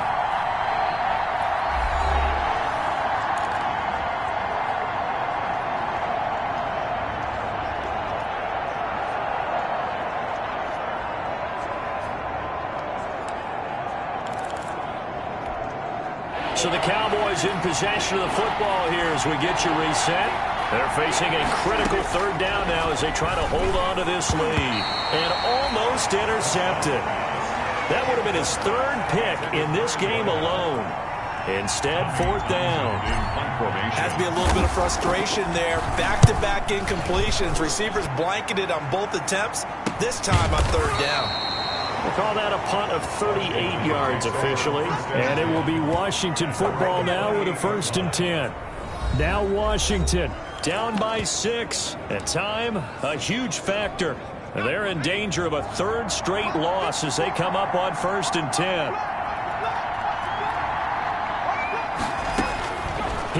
So the Cowboys in possession of the football here as we get you reset. They're facing a critical 3rd down now as they try to hold on to this lead. And almost intercepted. That would have been his 3rd pick in this game alone. Instead, 4th down. Has to be a little bit of frustration there. Back-to-back incompletions. Receivers blanketed on both attempts. This time on 3rd down. We'll call that a punt of 38 yards officially. And it will be Washington football now with a 1st and 10. Now Washington Down by 6, and time a huge factor. They're in danger of a third straight loss as they come up on 1st and 10.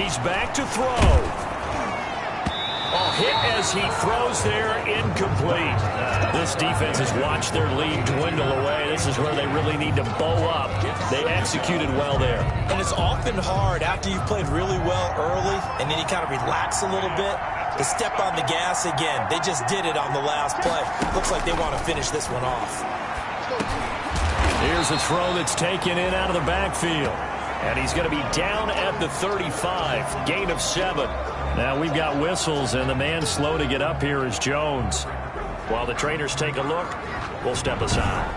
He's back to throw. Hit as he throws there, incomplete. This defense has watched their lead dwindle away. This is where they really need to bow up. They executed well there. And it's often hard after you've played really well early and then you kind of relax a little bit to step on the gas again. They just did it on the last play. Looks like they want to finish this one off. Here's a throw that's taken in out of the backfield. And he's going to be down at the 35. Gain of 7. Now we've got whistles, and the man slow to get up here is Jones. While the trainers take a look, we'll step aside.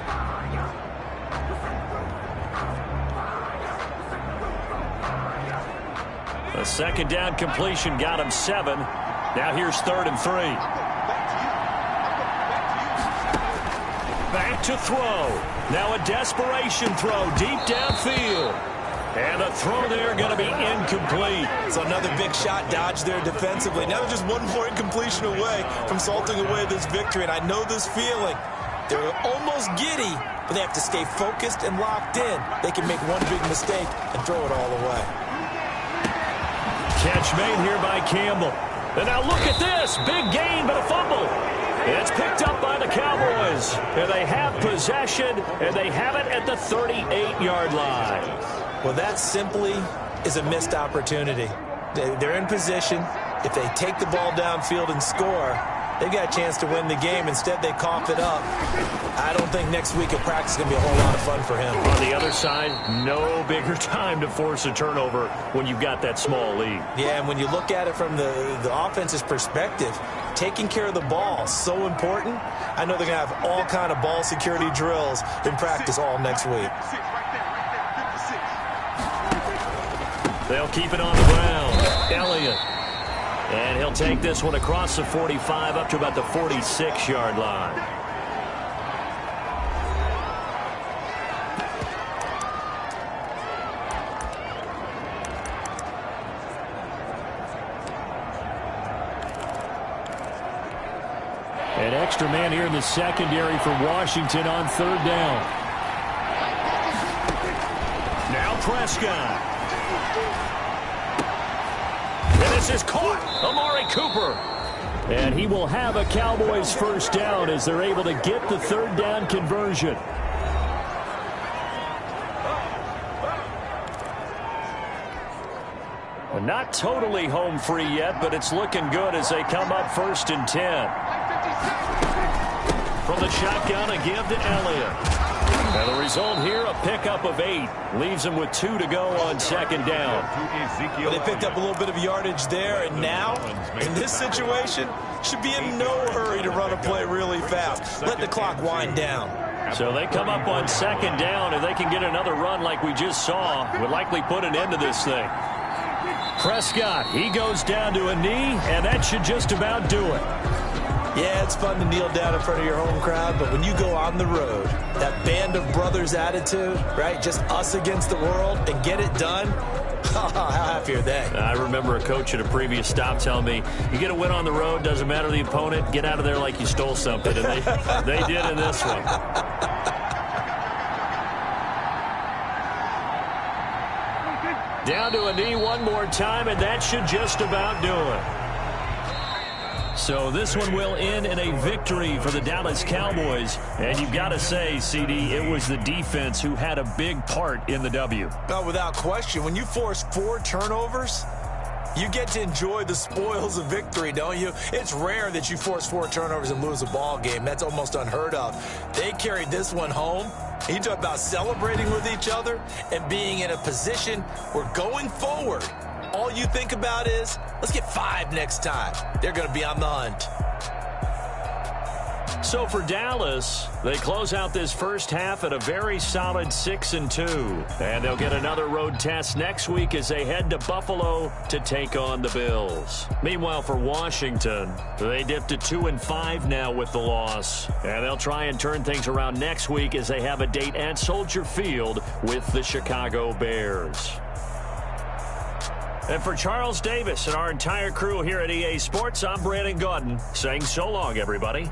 A second down completion got him 7. Now here's 3rd and 3. Back to throw. Now a desperation throw deep downfield. And a throw there going to be incomplete. So another big shot dodged there defensively. Now they're just 1 more incompletion away from salting away this victory. And I know this feeling. They're almost giddy, but they have to stay focused and locked in. They can make one big mistake and throw it all away. Catch made here by Campbell. And now look at this. Big gain, but a fumble. It's picked up by the Cowboys. And they have possession, and they have it at the 38-yard line. Well, that simply is a missed opportunity. They're in position. If they take the ball downfield and score, they've got a chance to win the game. Instead, they cough it up. I don't think next week at practice is going to be a whole lot of fun for him. On the other side, no bigger time to force a turnover when you've got that small lead. Yeah, and when you look at it from the offense's perspective, taking care of the ball is so important. I know they're going to have all kind of ball security drills in practice all next week. They'll keep it on the ground. Elliott. And he'll take this one across the 45 up to about the 46-yard line. An extra man here in the secondary for Washington on 3rd down. Now Prescott. And this is caught. Amari Cooper. And he will have a Cowboys 1st down as they're able to get the 3rd down conversion. Not totally home free yet, but it's looking good as they come up 1st and 10. From the shotgun, a give to Elliott. And the result here, a pickup of 8. Leaves them with 2 to go on 2nd down. Well, they picked up a little bit of yardage there, and now, in this situation, should be in no hurry to run a play really fast. Let the clock wind down. So they come up on 2nd down, and they can get another run like we just saw. Would likely put an end to this thing. Prescott, he goes down to a knee, and that should just about do it. Yeah, it's fun to kneel down in front of your home crowd, but when you go on the road, that band of brothers attitude, right, just us against the world, and get it done, how happy are they? I remember a coach at a previous stop telling me, you get a win on the road, doesn't matter the opponent, get out of there like you stole something, and they did in this one. Down to a knee one more time, and that should just about do it. So this one will end in a victory for the Dallas Cowboys. And you've got to say, CD, it was the defense who had a big part in the W. No, without question. When you force 4 turnovers, you get to enjoy the spoils of victory, don't you? It's rare that you force 4 turnovers and lose a ball game. That's almost unheard of. They carried this one home. You talk about celebrating with each other and being in a position where going forward, all you think about is, let's get 5 next time. They're going to be on the hunt. So for Dallas, they close out this first half at a very solid 6-2. And they'll get another road test next week as they head to Buffalo to take on the Bills. Meanwhile, for Washington, they dipped to 2-5 now with the loss. And they'll try and turn things around next week as they have a date at Soldier Field with the Chicago Bears. And for Charles Davis and our entire crew here at EA Sports, I'm Brandon Gaudin saying so long, everybody.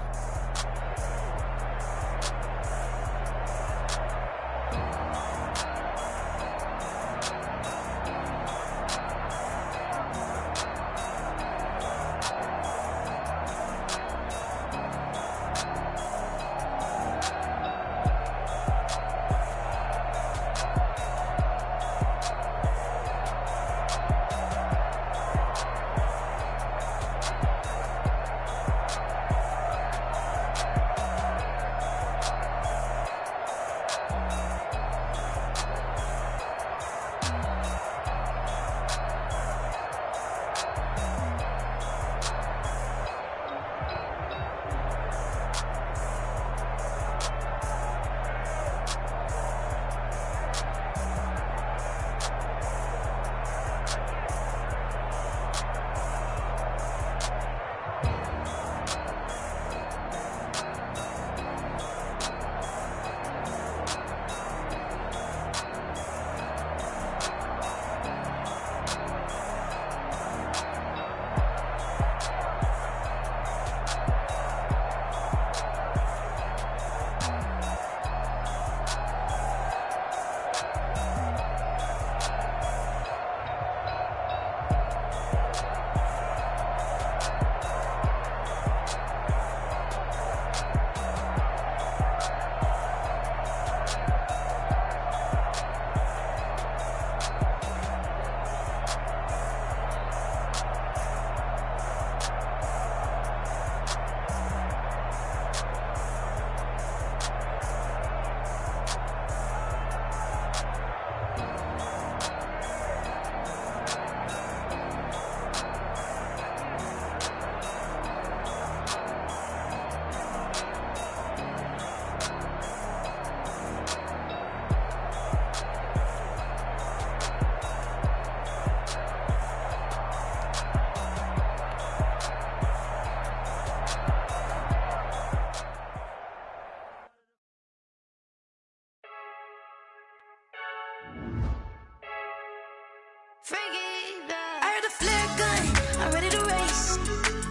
I heard the flare gun, I'm ready to race.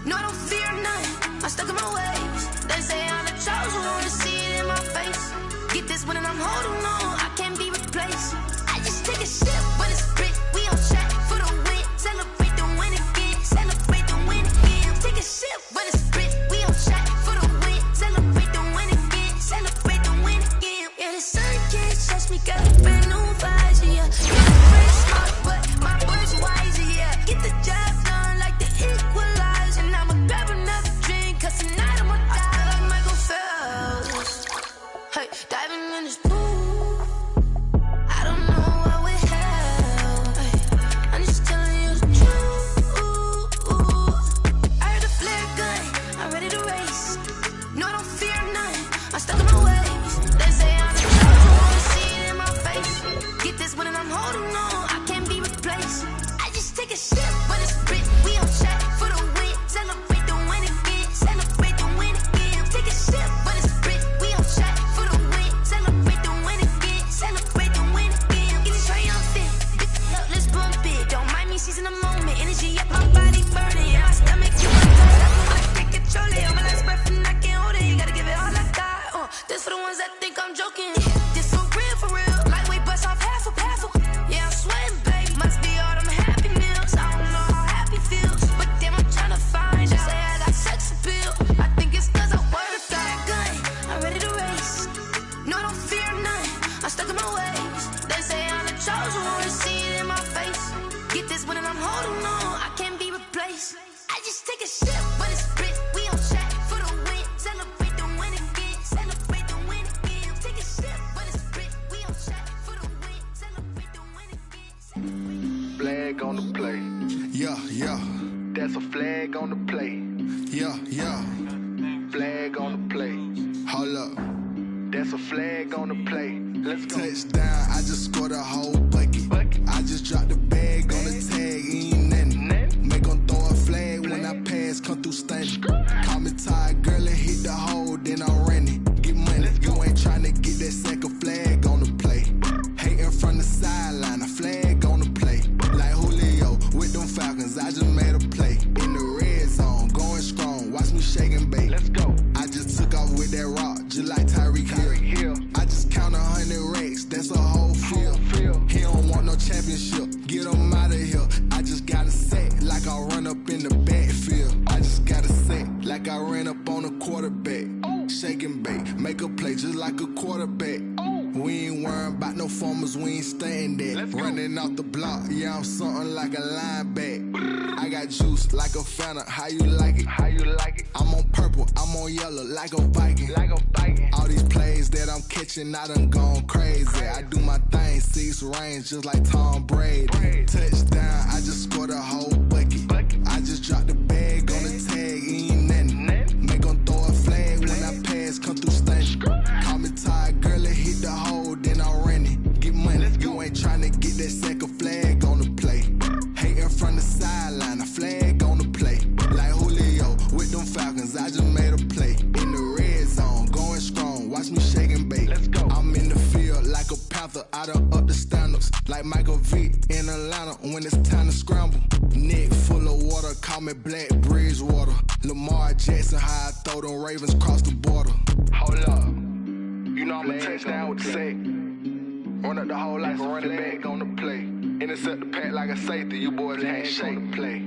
No, I don't fear none, I'm stuck in my ways. They say I'm the chosen one, to see it in my face. Get this one and I'm holding on, I can't be replaced. I just take a sip, but it's split, we on track for the win. Celebrate the win again, celebrate the win again. Take a sip, but it's split, we on track for the win. Celebrate the win again, celebrate the win again. Yeah, the sun can't touch me, got a brand new visor, yeah. Fresh heart, but my words wiser, yeah. Get the job done like the equalizer. And I'ma grab another drink, cause tonight I'ma die like Michael Phelps. Hey, diving in this pool, I don't know what we have. Hey, I'm just telling you the truth. I heard the flare gun, I'm ready to race. No, I don't fear none, I'm stuck in my ways. They say I'm the chosen one, to see it in my face. Get this one and I'm holding on, I can't be replaced. I just take a sip, but it's split, we on track for the win. Celebrate the win again, celebrate the win again. Take a sip, but it's split, we on track for the win. Celebrate the win again, celebrate the win again. Get it triumphant, up, let's bump it. Don't mind me seizing the moment, energy up, my body burning. Yeah, my stomach too much, I can't control it. On my last breath and I can't hold it. You gotta give it all I got. This for the ones that think I'm joking. This for real. Lightweight bust off half a. Yeah, I'm sweating, babe. Must be all them happy meals. I don't know how happy feels, but damn, I'm trying to find out. Say I got sex appeal. I think it's cause I work a gun. I'm ready to race. No, I don't fear none, I'm stuck in my ways. They say I'm the chosen one, to see it in my face. Get this one and I'm holding on, I can't be replaced. I just take a sip, but it's split, we on track for the win. Celebrate the win again, celebrate the win again. Take a sip, but it's split, we on track for the win. Celebrate the win again. Flag on the play. Yeah, yeah. That's a flag on the play. Yeah, yeah. Flag on the play. Hold up. That's a flag on the play. Let's go. Touchdown, I just scored a whole bucket. I just dropped the bag on the tag, ain't nothing. Make 'em throw a flag when I pass, come through stunning. Call me tired, girl, and hit the hole, then I'm running. Get money, you ain't tryna get that second flag on the play. Hating from the sideline, a flag on the play. Like Julio, with with that rock, just like Tyreek Hill. I just count 100 racks, that's a whole field. He don't want no championship, get him out of here. I just got a set, like I run up in the backfield. I just got a set, like I ran up on a quarterback. Shake and bake, make a play just like a quarterback. We ain't worrying about no formers, we ain't staying there. Running off the block, yeah, I'm something like a linebacker. I got juice like a Fanta, how you like it? I'm on purple, I'm on yellow, like a Viking. All these plays that I'm catching, I done gone crazy. I do my thing, 6 range, just like Tom Brady. Touchdown, I just scored a whole bucket. I just dropped the bag on the tag, ain't nothing. Make 'em throw a flag when I pass, come through stunning. Call me tired, girl, it hit the hole, then I ran it. Get money, you ain't tryna get that second flag on the play. Hating from the sideline, a flag on the play. Like Julio with them Falcons, I just made a play. In the red zone, going strong, watch me shake and bake. I'm in the field like a Panther, I done up the standards. Like Michael Vick in Atlanta when it's time to scramble. Neck full of water, call me Black Bridgewater. Lamar Jackson, how I throw them Ravens cross the border. Hold up, you know I'm a touchdown with the sack. Run up the whole like a running back on the play. Intercept the pack like a safety, you boys ain't shake the play.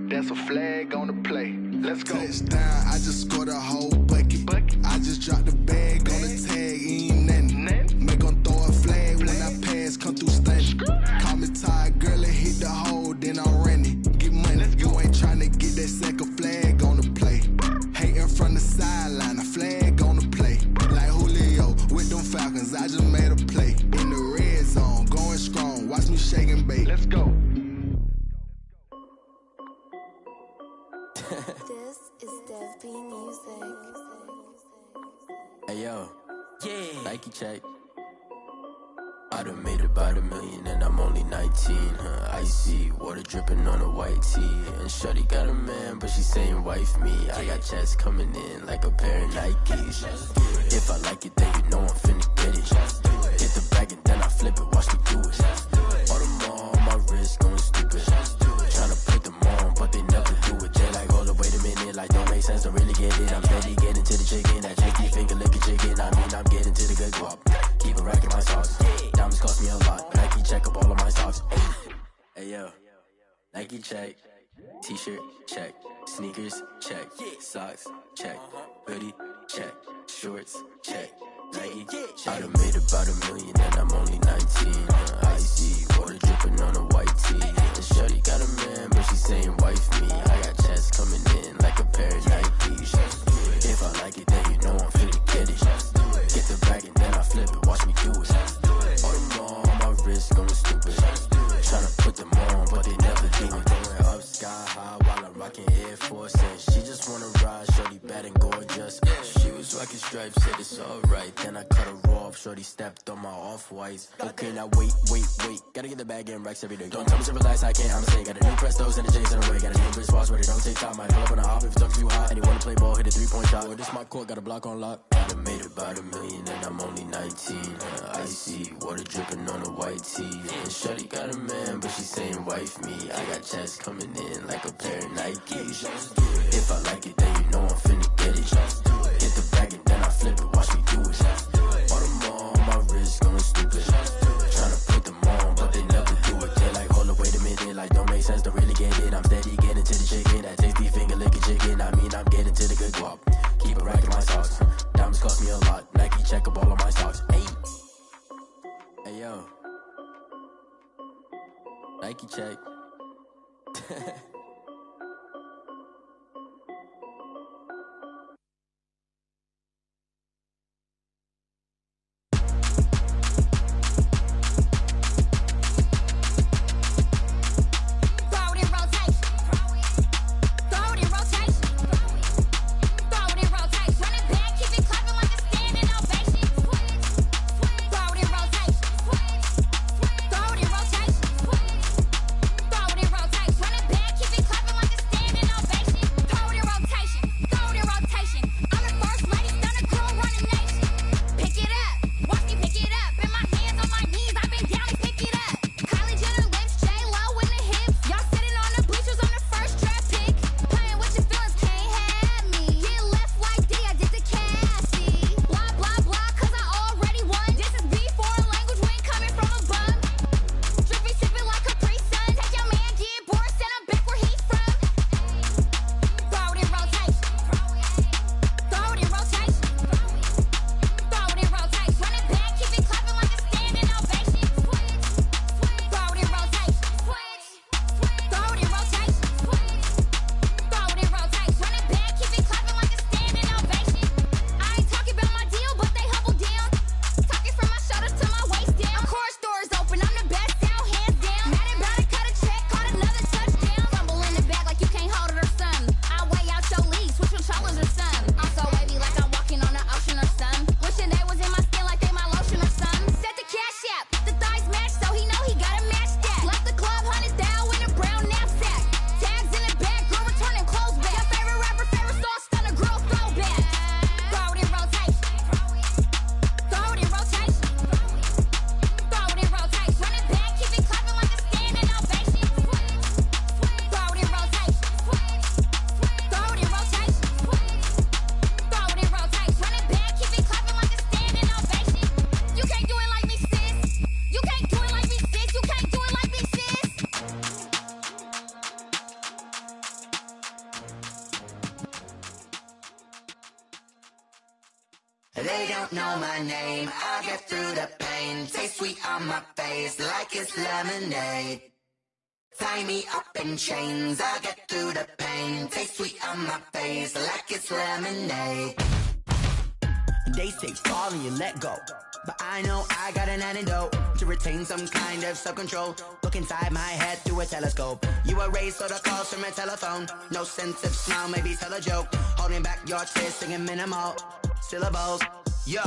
That's a flag on the play. Let's go. Touchdown, I just scored a whole bucket. I just dropped the bag on the tag, ain't nothing. Make 'em throw a flag when I pass, come through stunning. Call me tired, girl, it hit the hole, then I ran it. Get money, you ain't tryna get that second flag on the play. Hating from the sideline, a flag on the play. Like Julio with them Falcons, I just made a play. In the red zone, going strong, watch me shake and bake. Let's go. This is Dev B Music. Hey yo, yeah, Nike check. I done made about $1 million and I'm only 19, Icy, water dripping on a white tee. And shorty got a man, but she saying wife me. I got checks coming in like a pair of Nikes. If I like it, then you know I'm finna get it. Hit the bag and then I flip it, watch me do it. All them on my wrist going stupid. Tryna put them on, but they never do it. They like, hold up, wait a minute, like don't make sense, don't really get it. I'm steady getting to the chicken, that cheeky finger licking chicken. I mean, I'm getting to the good guap. Keep a rack in my sauce. Diamonds cost me a lot. Nike check up all of my socks. Hey yo, Nike check. T-shirt check. Sneakers check. Socks check. Hoodie check. Shorts check. Nike check. I done made about $1 million and I'm only 19. Icy, water dripping on a white tee. And shorty got a man, but she saying wife me. I got checks coming in like a pair of Nikes. If I like it, then you know I'm finna get it. Get the bag and then I flip it, watch me do it. All them on my wrist going stupid. Tryna put them on, but they never do it. Going up sky high while I'm rocking Air Force. And she just wanna ride, shorty bad and gorgeous. She was rocking stripes, said it's alright. Then I cut her off, shorty stepped on my off-whites. Okay, now wait. Gotta get the bag and racks every day. Don't tell me to relax, I can't, I'm saying. Got a new Prestos and a J's in the way. Got a new wristwatch where they don't take time. Might pull up on a hop if it's too hot. And you wanna play ball, hit a 3-point shot. Well, this my court, got a block on lock. I done made about $1 million and I'm only 19. Icy, water dripping on a white tee. And shorty got a man, but she saying wife me. I got checks coming in like a pair of Nikes. If I like it, then you know I'm finna get it. Hit the bag and then I flip it, watch me do it. All them on my wrist going stupid. Tryna put them on, but they never do it. They like, hold up, wait a minute, like don't make sense, don't really get it. I'm steady getting to the chicken, that tasty finger licking chicken. I mean, I'm getting to the good guap. Keep a rack in my socks. Diamonds cost me a lot. Nike check up all of my stocks. Hey yo, Nike check. Back, They don't know my name. I get through the pain. Taste sweet on my face like it's lemonade. Tie me up in chains. I get through the pain. Taste sweet on my face like it's lemonade. They say fall and you let go, but I know I got an antidote to retain some kind of self-control. Look inside my head through a telescope. You erase all the calls from a telephone. No sense of smile, maybe tell a joke. Holding back your tears, singing minimal syllables. Yo,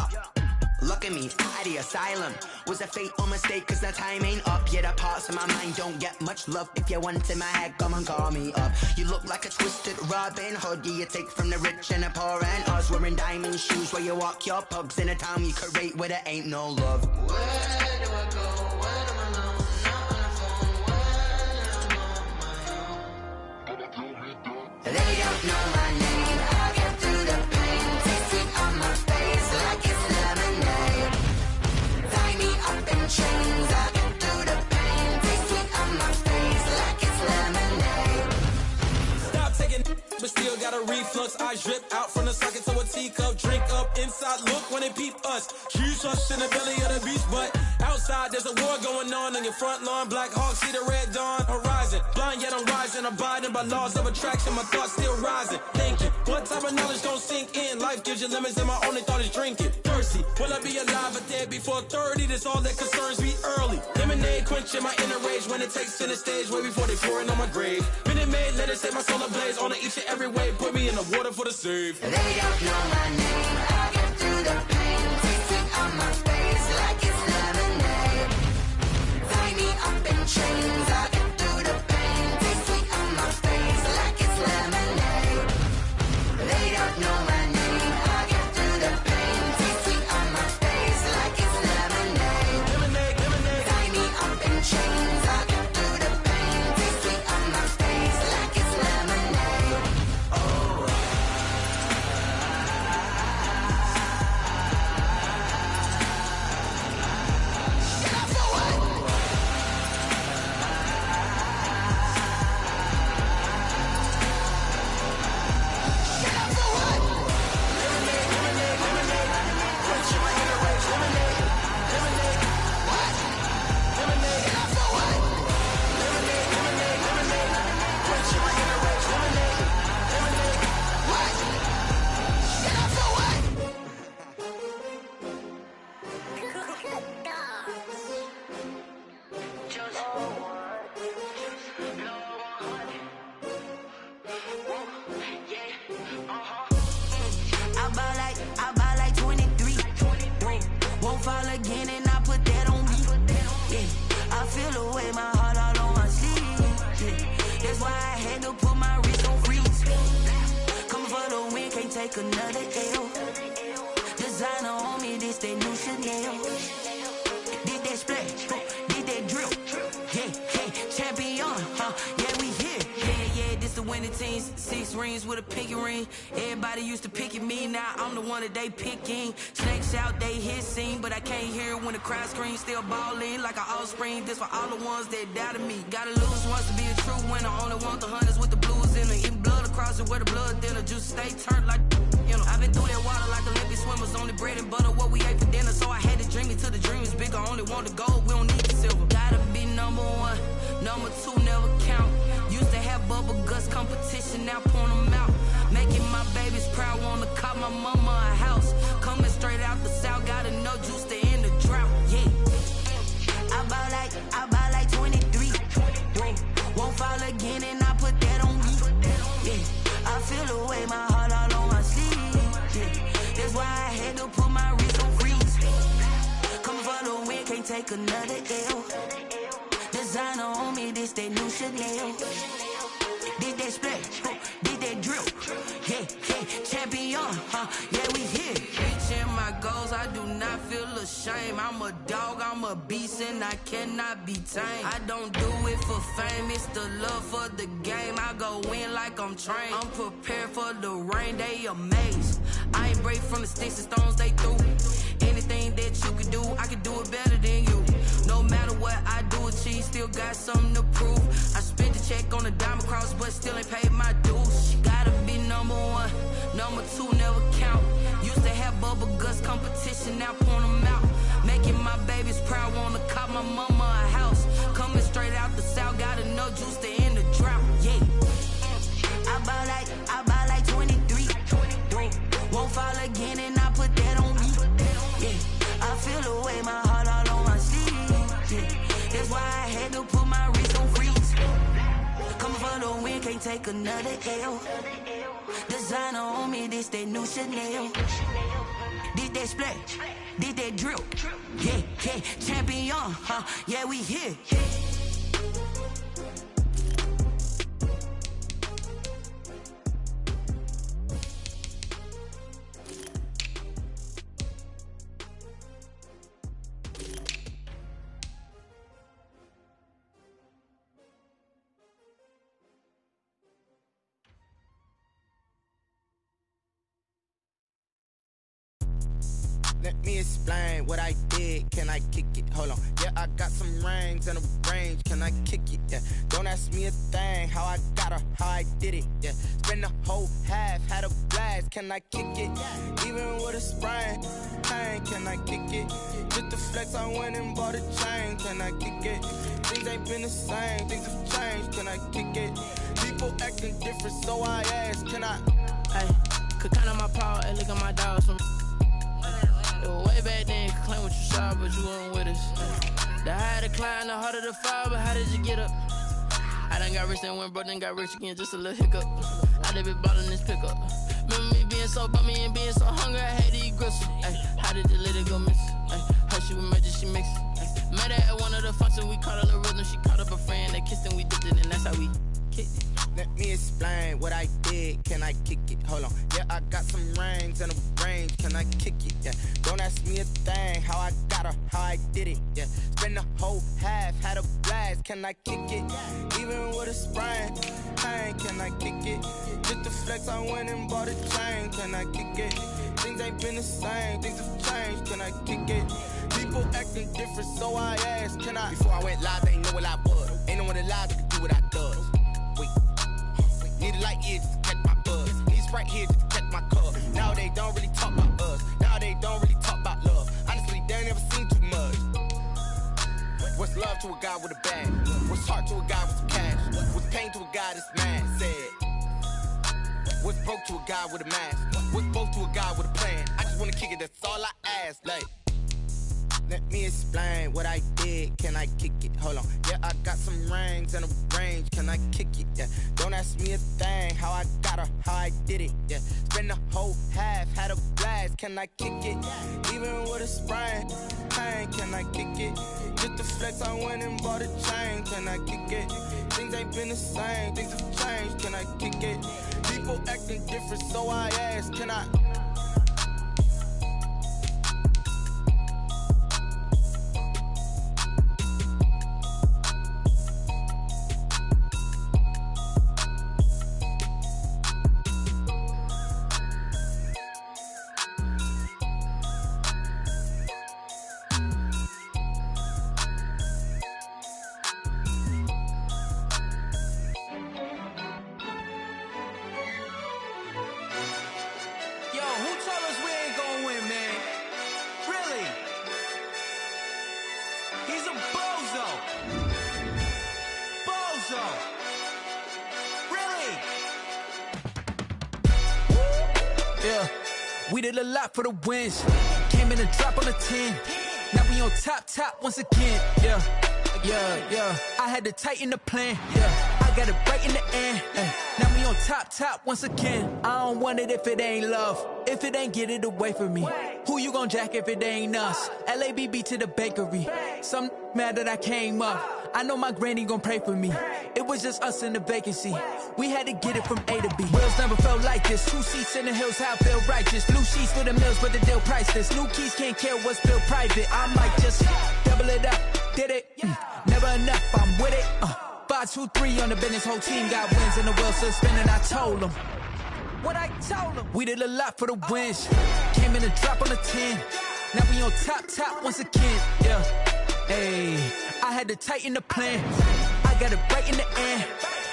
look at me, out the asylum. Was a fate or mistake, cause the time ain't up. Yet the parts of my mind don't get much love. If you want in my head, come and call me up. You look like a twisted Robin Hood. You take from the rich and the poor and us. Wearing diamond shoes where you walk your pugs. In a town you create where there ain't no love. Where do I go? Where am I alone? Not on the phone. When I'm on my own. They don't know my name. I get through the pain. Taste it on my face like it's lemonade. Tie me up in chains. I get through the pain. Taste it on my face like it's lemonade. Stop taking, but still got a reflux. I drip out from the socket to a teacup. Drink up inside, look when they peep us. Choose us in the belly of the beast, but outside there's a war going on your front lawn. Black Hawk, see the red dawn horizon. Blind yet I'm rising, abiding by laws of attraction. My thoughts still rising, thinking what type of knowledge gon' sink in? Life gives you limits and my only thought is drinking. Thirsty, will I be alive or dead before 30? That's all that concerns me early. Lemonade quenching my inner rage when it takes center stage way before they pouring on my grave. Minute Maid, let it set my soul ablaze on each and every way. Put me in the water for the save. They don't know my name. I get through the pain. Taste it on my face like it's lemonade. Tie me up in chains. I get through the pain. Taste it on my face like it's lemonade. They don't know my name. I get through the pain. Taste it on my face like it's lemonade. Lemonade, lemonade. Tie me up in chains. I get through the pain. Taste it on my face like it's lemonade. Oh. I buy like 23. Won't fall again and I put that on me. Yeah, I feel the way my heart all on my sleeve. Yeah, that's why I had to put my wrist on freeze. Coming for the win, can't take another L. Designer on me, this that new Chanel. Did that splash, did that drill. Yeah, champion, yeah, we here. Yeah, this the winning teams. 6 rings with a pinky ring. Everybody used to pick at me, now I'm the one that they picking. Snakes out, they hissing, but I can't hear when the crowd screams. Still balling like an offspring. This for all the ones that doubted me. Gotta lose once to be a true winner. Only want the hunters with the blues in it. Eating blood across it where the blood dinner. Juice stay turned like, you know. I've been through that water like Olympic swimmers. Only bread and butter, what we ate for dinner. So I had to dream it till the dream is bigger. Only want the gold, we don't need the silver. Gotta be number 1, number 2 never count. Used to have bubble guts competition, now point them out. Making my babies proud, wanna call my mama a house. Coming straight out the south, gotta know juice to end the drought. Yeah, I buy like 23. Won't fall again and I put that on me. Yeah, I feel the way my heart all on my sleeve. Yeah, that's why I had to put my wrist on freeze. Coming for the win, can't take another L. Designer on me, this that new Chanel. Did that splash, did that drill. Yeah, champion, yeah, we here. Reaching my goals, I do not feel ashamed. I'm a dog, I'm a beast, and I cannot be tamed. I don't do it for fame, it's the love for the game. I go in like I'm trained. I'm prepared for the rain, they amazed. I ain't break from the sticks and stones they threw. Anything that you can do, I can do it better than you. No matter what I do, achieve, still got something to prove. I spent the check on the diamond cross, but still ain't paid my dues. Gotta be number 1, number 2 never count. Used to have bubble guts. competition, now point them out. Making my babies proud, wanna cop my mama a house. Coming straight out the south, got enough juice to end the drought. Yeah. I buy like 23. Won't fall again and I put that on me. Yeah. I feel the way, my heart all on my sleeve. Yeah. That's why I had to put my wrist on freeze. Coming for the win, can't take another L. Designer on me, this that new Chanel. Did that splash, did that drill. Yeah, yeah, champion, huh? Yeah, we here. Let me explain what I did. Can I kick it? Hold on. Yeah, I got some rings and a range. Can I kick it? Yeah. Don't ask me a thing. How I got her, how I did it. Yeah. Spend the whole half, had a blast. Can I kick it? Even with a sprain, pain. Can I kick it? Just the flex, I went and bought a chain. Can I kick it? Things ain't been the same. Things have changed. Can I kick it? People acting different, so I ask. Can I? Hey, could count on my power and look at my dogs from. Way back then, you could claim what you saw, but you weren't with us. The higher the climb, the harder the fall, but how did you get up? I done got rich, then went broke, then got rich again, just a little hiccup. I done been ballin' this pickup. Remember me being so bummy and being so hungry, I had to eat gristle. Ay, how did you let it go miss? Ay, how she was magic, she mixed. Met her at one of the functions, we caught a little rhythm, she caught up a friend, they kissed and we dipped it, and that's how we kicked it. Let me explain what I did. Can I kick it? Hold on. Yeah, I got some rings and a range. Can I kick it? Yeah. Don't ask me a thing. How I got her, how I did it. Yeah. Spend the whole half, had a blast. Can I kick it? Even with a sprain, pain. Can I kick it? Just the flex, I went and bought a chain. Can I kick it? Things ain't been the same. Things have changed. Can I kick it? People acting different, so I asked. Can I? Before I went live, they ain't know what I was. Ain't no one alive that could do what I does. Wait. Need a light ear just to catch my buzz. Need Sprite here just to catch my cup. Now they don't really talk about us. Now they don't really talk about love. Honestly, they ain't never seen too much. What's love to a guy with a bag? What's heart to a guy with some cash? What's pain to a guy that's mad? Said. What's broke to a guy with a mask? What's both to a guy with a plan? I just wanna kick it, that's all I ask. Like. Let me explain what I did. Can I kick it? Hold on. Yeah, I got some rings and a range. Can I kick it? Yeah. Don't ask me a thing. How I got her, how I did it. Yeah. Spend the whole half, had a blast. Can I kick it? Even with a sprain, pain. Can I kick it? Just the flex, I went and bought a chain. Can I kick it? Things ain't been the same. Things have changed. Can I kick it? People acting different, so I ask. Can I? We did a lot for the wins. Came in and drop on the 10. Now we on top once again. Yeah. I had to tighten the plan. Yeah. I got it right in the end. Now we on top once again. I don't want it if it ain't love. If it ain't, get it away from me. Who you gon' jack if it ain't us? LABB to the bakery. Some mad that I came up. I know my granny gon' pray for me. It was just us in the vacancy. We had to get it from A to B. Wheels never felt like this. 2 seats in the hills, how I feel righteous. Blue sheets for the mills, but the deal priceless. New keys can't care what's built private. I might just double it up. Did it? Never enough, I'm with it. 5, 2, 3 on the business. Whole team got wins and the wheels still spinning. I told them what I told them. We did a lot for the wins. Came in and drop on the 10. Now we on top once again. Yeah. Hey, I had to tighten the plan. I got it right in the end.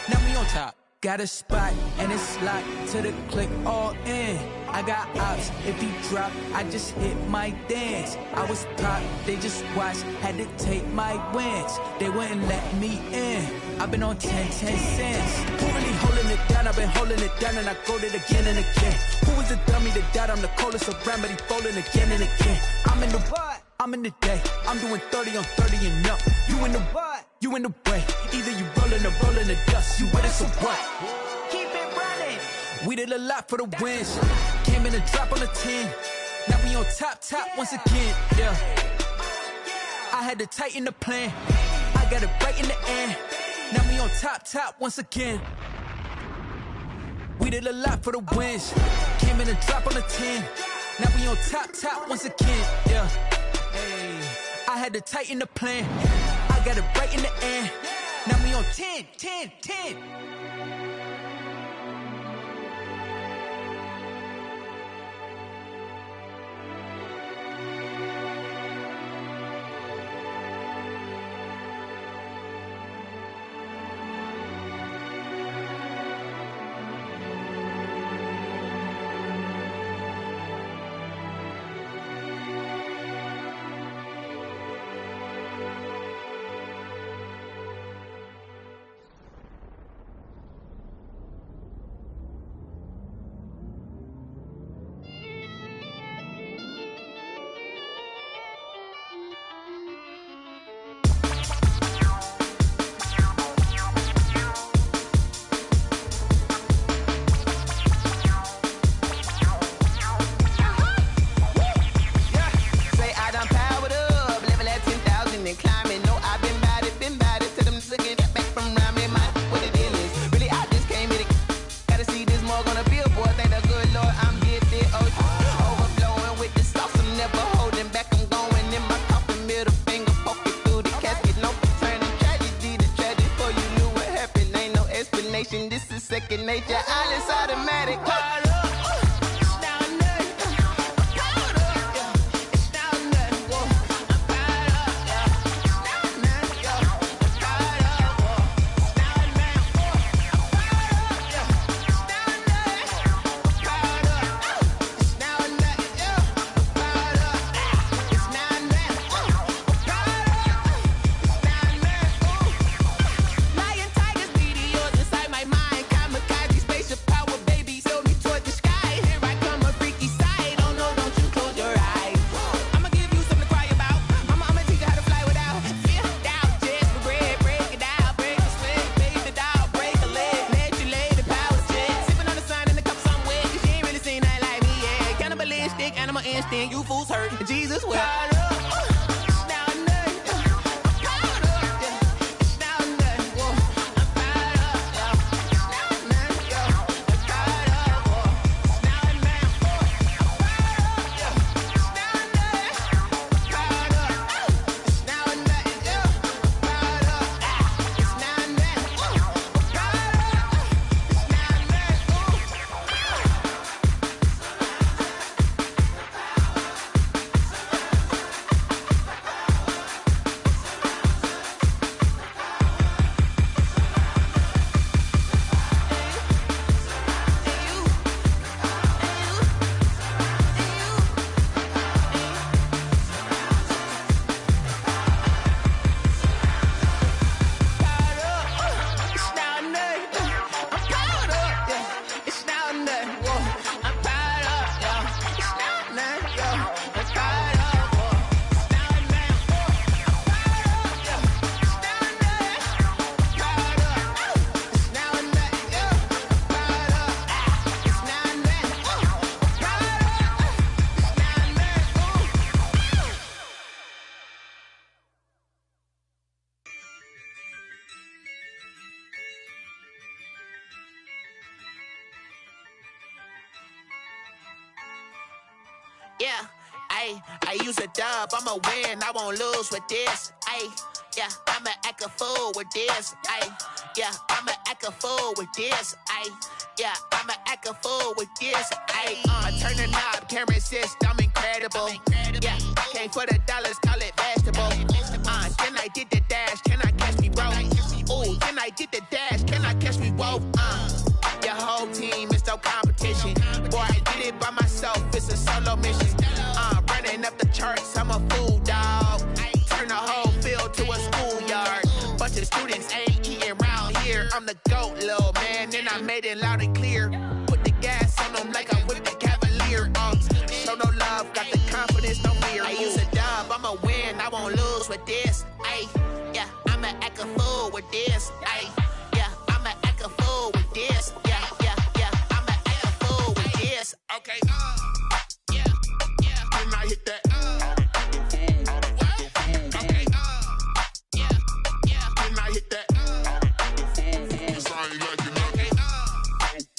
Now we on top. Got a spot and it's locked to the click all in. I got ops, if he drop, I just hit my dance. I was top, they just watched, had to take my wins. They wouldn't let me in. I've been on 10 cents. Who really holding it down? I've been holding it down and I go it again and again. Who was the dummy that died? I'm the coldest around, but he folding again and again. I'm in the what? I'm in the day. I'm doing 30 on 30 and up. You in the what? You in the way. Either you rolling or rolling the dust. You with us or what? Keep it running. We did a lot for the wins. Came in a drop on the 10. Now we on top once again. Yeah. I had to tighten the plan. I got it right in the end. Now we on top once again. We did a lot for the wins. Came in a drop on the 10. Now we on top once again. Yeah. Hey. I had to tighten the plan. I got it right in the end. Now we on 10. This is second nature, all is automatic. Animal instinct, you fools hurt. Jesus will. Yeah, I use a dub, I'ma win, I won't lose with this. Yeah, I'ma act a fool with this. Yeah, I'ma act a fool with this. Yeah, I'ma act a fool with this. I turn the knob, can't resist, I'm incredible. Yeah, came for the dollars, call it vegetable. Then I did the dash, can I catch me, bro? Ooh, then I did the dash, can I catch me, whoa? Your whole team is no competition. Boy, I did it by myself. this, no fear. I use a dub, I'ma win, I won't lose with this. Ay, yeah, I'ma act a fool with this. Ay, yeah, I'ma act a fool with this. Yeah, yeah, yeah, I'ma act a fool with this. Okay, yeah, yeah. Then I hit that. Okay, yeah, yeah. Then I hit that. Cause I ain't like it. Okay,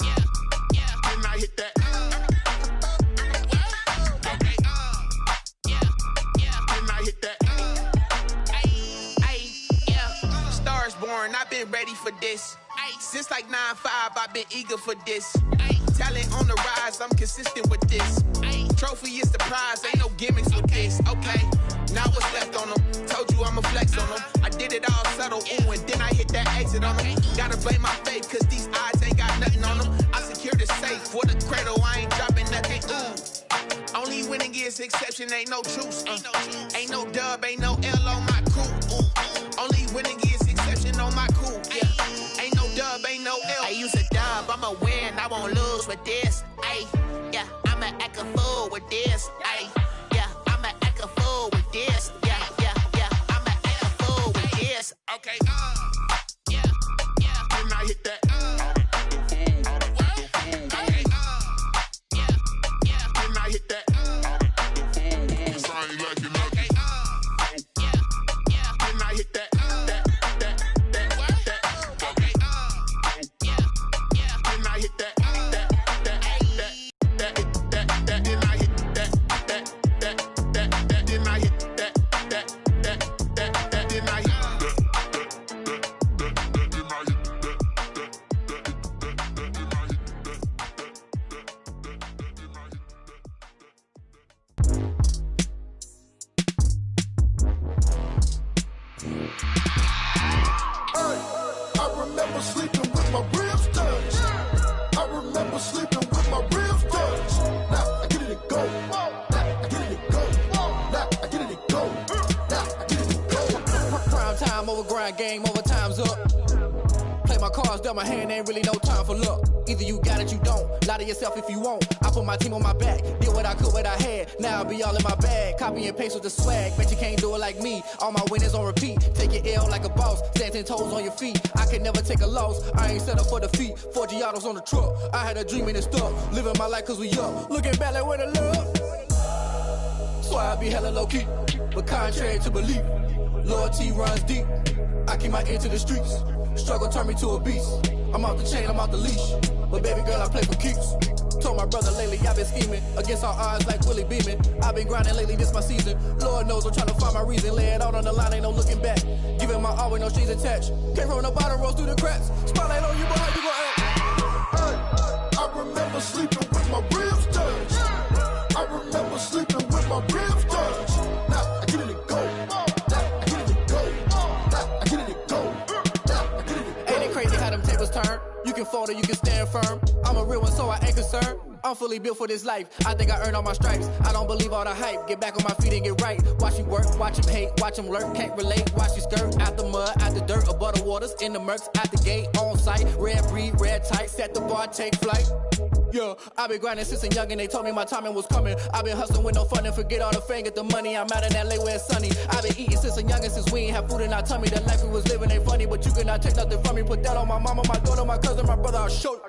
yeah, yeah. Then I hit that. Okay, yeah, yeah. Then I hit that. Ay, yeah. Stars born, I've been ready for this. Since like 9-5, I've been eager for this. Talent on the rise, I'm consistent with this. Trophy is the prize, ain't no gimmicks with this. Okay, now what's left on them? Told you I'ma flex on them. I did it all subtle, ooh, and then I hit that exit on them. Gotta blame my faith, cause these odds ain't got nothing on them. I secured the safe for the cradle, I ain't dropping nothing, ooh. Only winning is exception, ain't no truce. Ain't no dub, ain't no L on my crew, ooh. Only winning is exception on my crew, yeah. Ain't no dub, ain't no L. I use a dub, I'ma win, I won't lose with this. Ay, yeah, I'ma act a fool with this. Ay, yeah, I'ma act a fool with this. Yeah, yeah, yeah, I'ma act a fool with this. Okay, yeah, yeah. Then I hit that. Okay, yeah, yeah. Then I hit that. Cause I ain't like it. Okay, yeah, yeah. Then I hit that. Game over, time's up. Play my cards, dealt my hand, ain't really no time for luck. Either you got it, you don't. Lie to yourself if you won't. I put my team on my back, did what I could, what I had. Now I'll be all in my bag. Copy and paste with the swag. Bet you can't do it like me. All my winners on repeat. Take your L like a boss. Stand 10 toes on your feet. I can never take a loss. I ain't set up for defeat. 4 Giottos on the truck. I had a dream and it stuck. Living my life cause we up. Looking back like where the love. So I be hella low key. But contrary to belief, loyalty runs deep. I keep my ear to the streets. Struggle turned me to a beast. I'm off the chain, I'm off the leash. But baby girl, I play for keeps. Told my brother lately I've been scheming. Against all odds like Willie Beeman. I've been grinding lately, this my season. Lord knows I'm trying to find my reason. Lay it out on the line, ain't no looking back. Giving my all with no strings attached. Came from the bottom, rose through the cracks. Spotlight on you, boy, how you gon' act? I remember sleeping with my ribs touched. I remember sleeping with my ribs touched. Now I get it and go. You can fold or you can stand firm. I'm a real one, so I ain't concerned. I'm fully built for this life. I think I earned all my stripes. I don't believe all the hype. Get back on my feet and get right. Watch you work, watch him hate, watch him lurk. Can't relate, watch you skirt. Out the mud, out the dirt, above the waters, in the murks, out the gate, on site. Red breed, red tight, set the bar, take flight. Yeah, I've been grinding since a young and they told me my timing was coming. I've been hustling with no fun and forget all the fame, get the money. I'm out in LA where it's sunny. I've been eating since a young and since we ain't have food in our tummy. The life we was living ain't funny, but you cannot take nothing from me. Put that on my mama, my daughter, my cousin, my brother, I'll show you.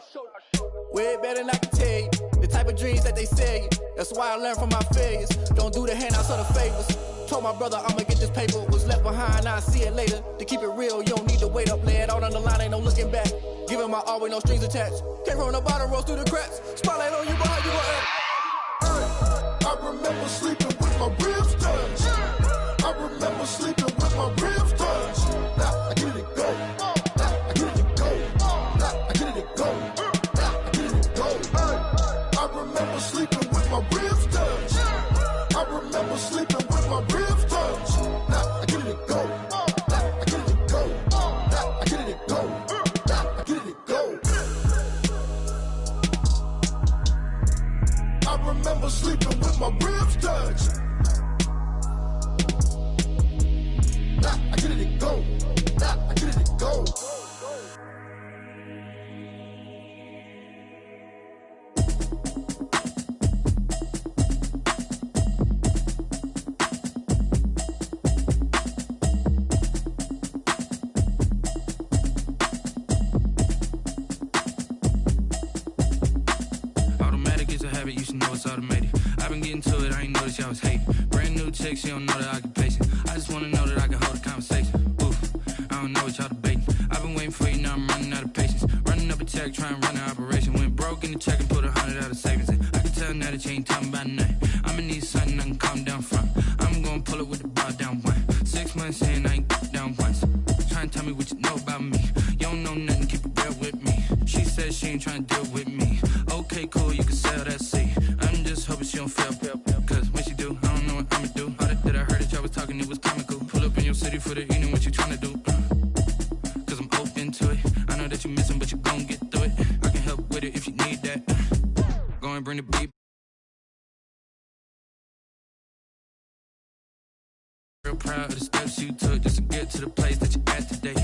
Way better than I can tell you. The type of dreams that they sell you. That's why I learned from my failures. Don't do the handouts or the favors. Told my brother I'ma get this paper. Was left behind, I'll see it later. To keep it real, you don't need to wait up. Lay it out on the line, ain't no looking back. Giving my all with no strings attached. Came from the bottom, rose through the cracks. Spotlight on you, boy, how you gon' act? I remember sleeping with my ribs touched. I remember sleeping with my ribs touched. Now I get it and go. Now I get it and go. Now I get it and go. Now I get it and go. I remember sleeping with my ribs touched. I remember sleeping with my ribs touched. Now I get it and go. Now I get it and go. Now I get it and go. Now I get it and go. I remember sleeping with my ribs touched. Now I get it and go. Now I get it and go. into it, I ain't noticed y'all was hating. Brand new chick, she don't know the occupation. I just wanna know that I can hold a conversation. Oof, I don't know what y'all debating. I've been waiting for you, now I'm running out of patience. Running up a check, trying to run an operation. Went broke in the check and put 100 out of savings in. I can tell now that you ain't talking about nothing. I'ma need something I can calm down from. I'm gonna pull it with the bar down one. 6 months in, I ain't down once. Trying to tell me what you know about me. You don't know nothing, keep it real with me. She said she ain't trying to deal with me. Okay, cool, you can sell that seat. I'm just hoping she don't fail. Cause when she do, I don't know what I'ma do. All that I heard that y'all was talking, it was comical. Pull up in your city for the evening, what you trying to do? Cause I'm open to it. I know that you missing, but you gon' get through it. I can help with it if you need that. Go and bring the beat. Real proud of the steps you took just to get to the place that you're at today.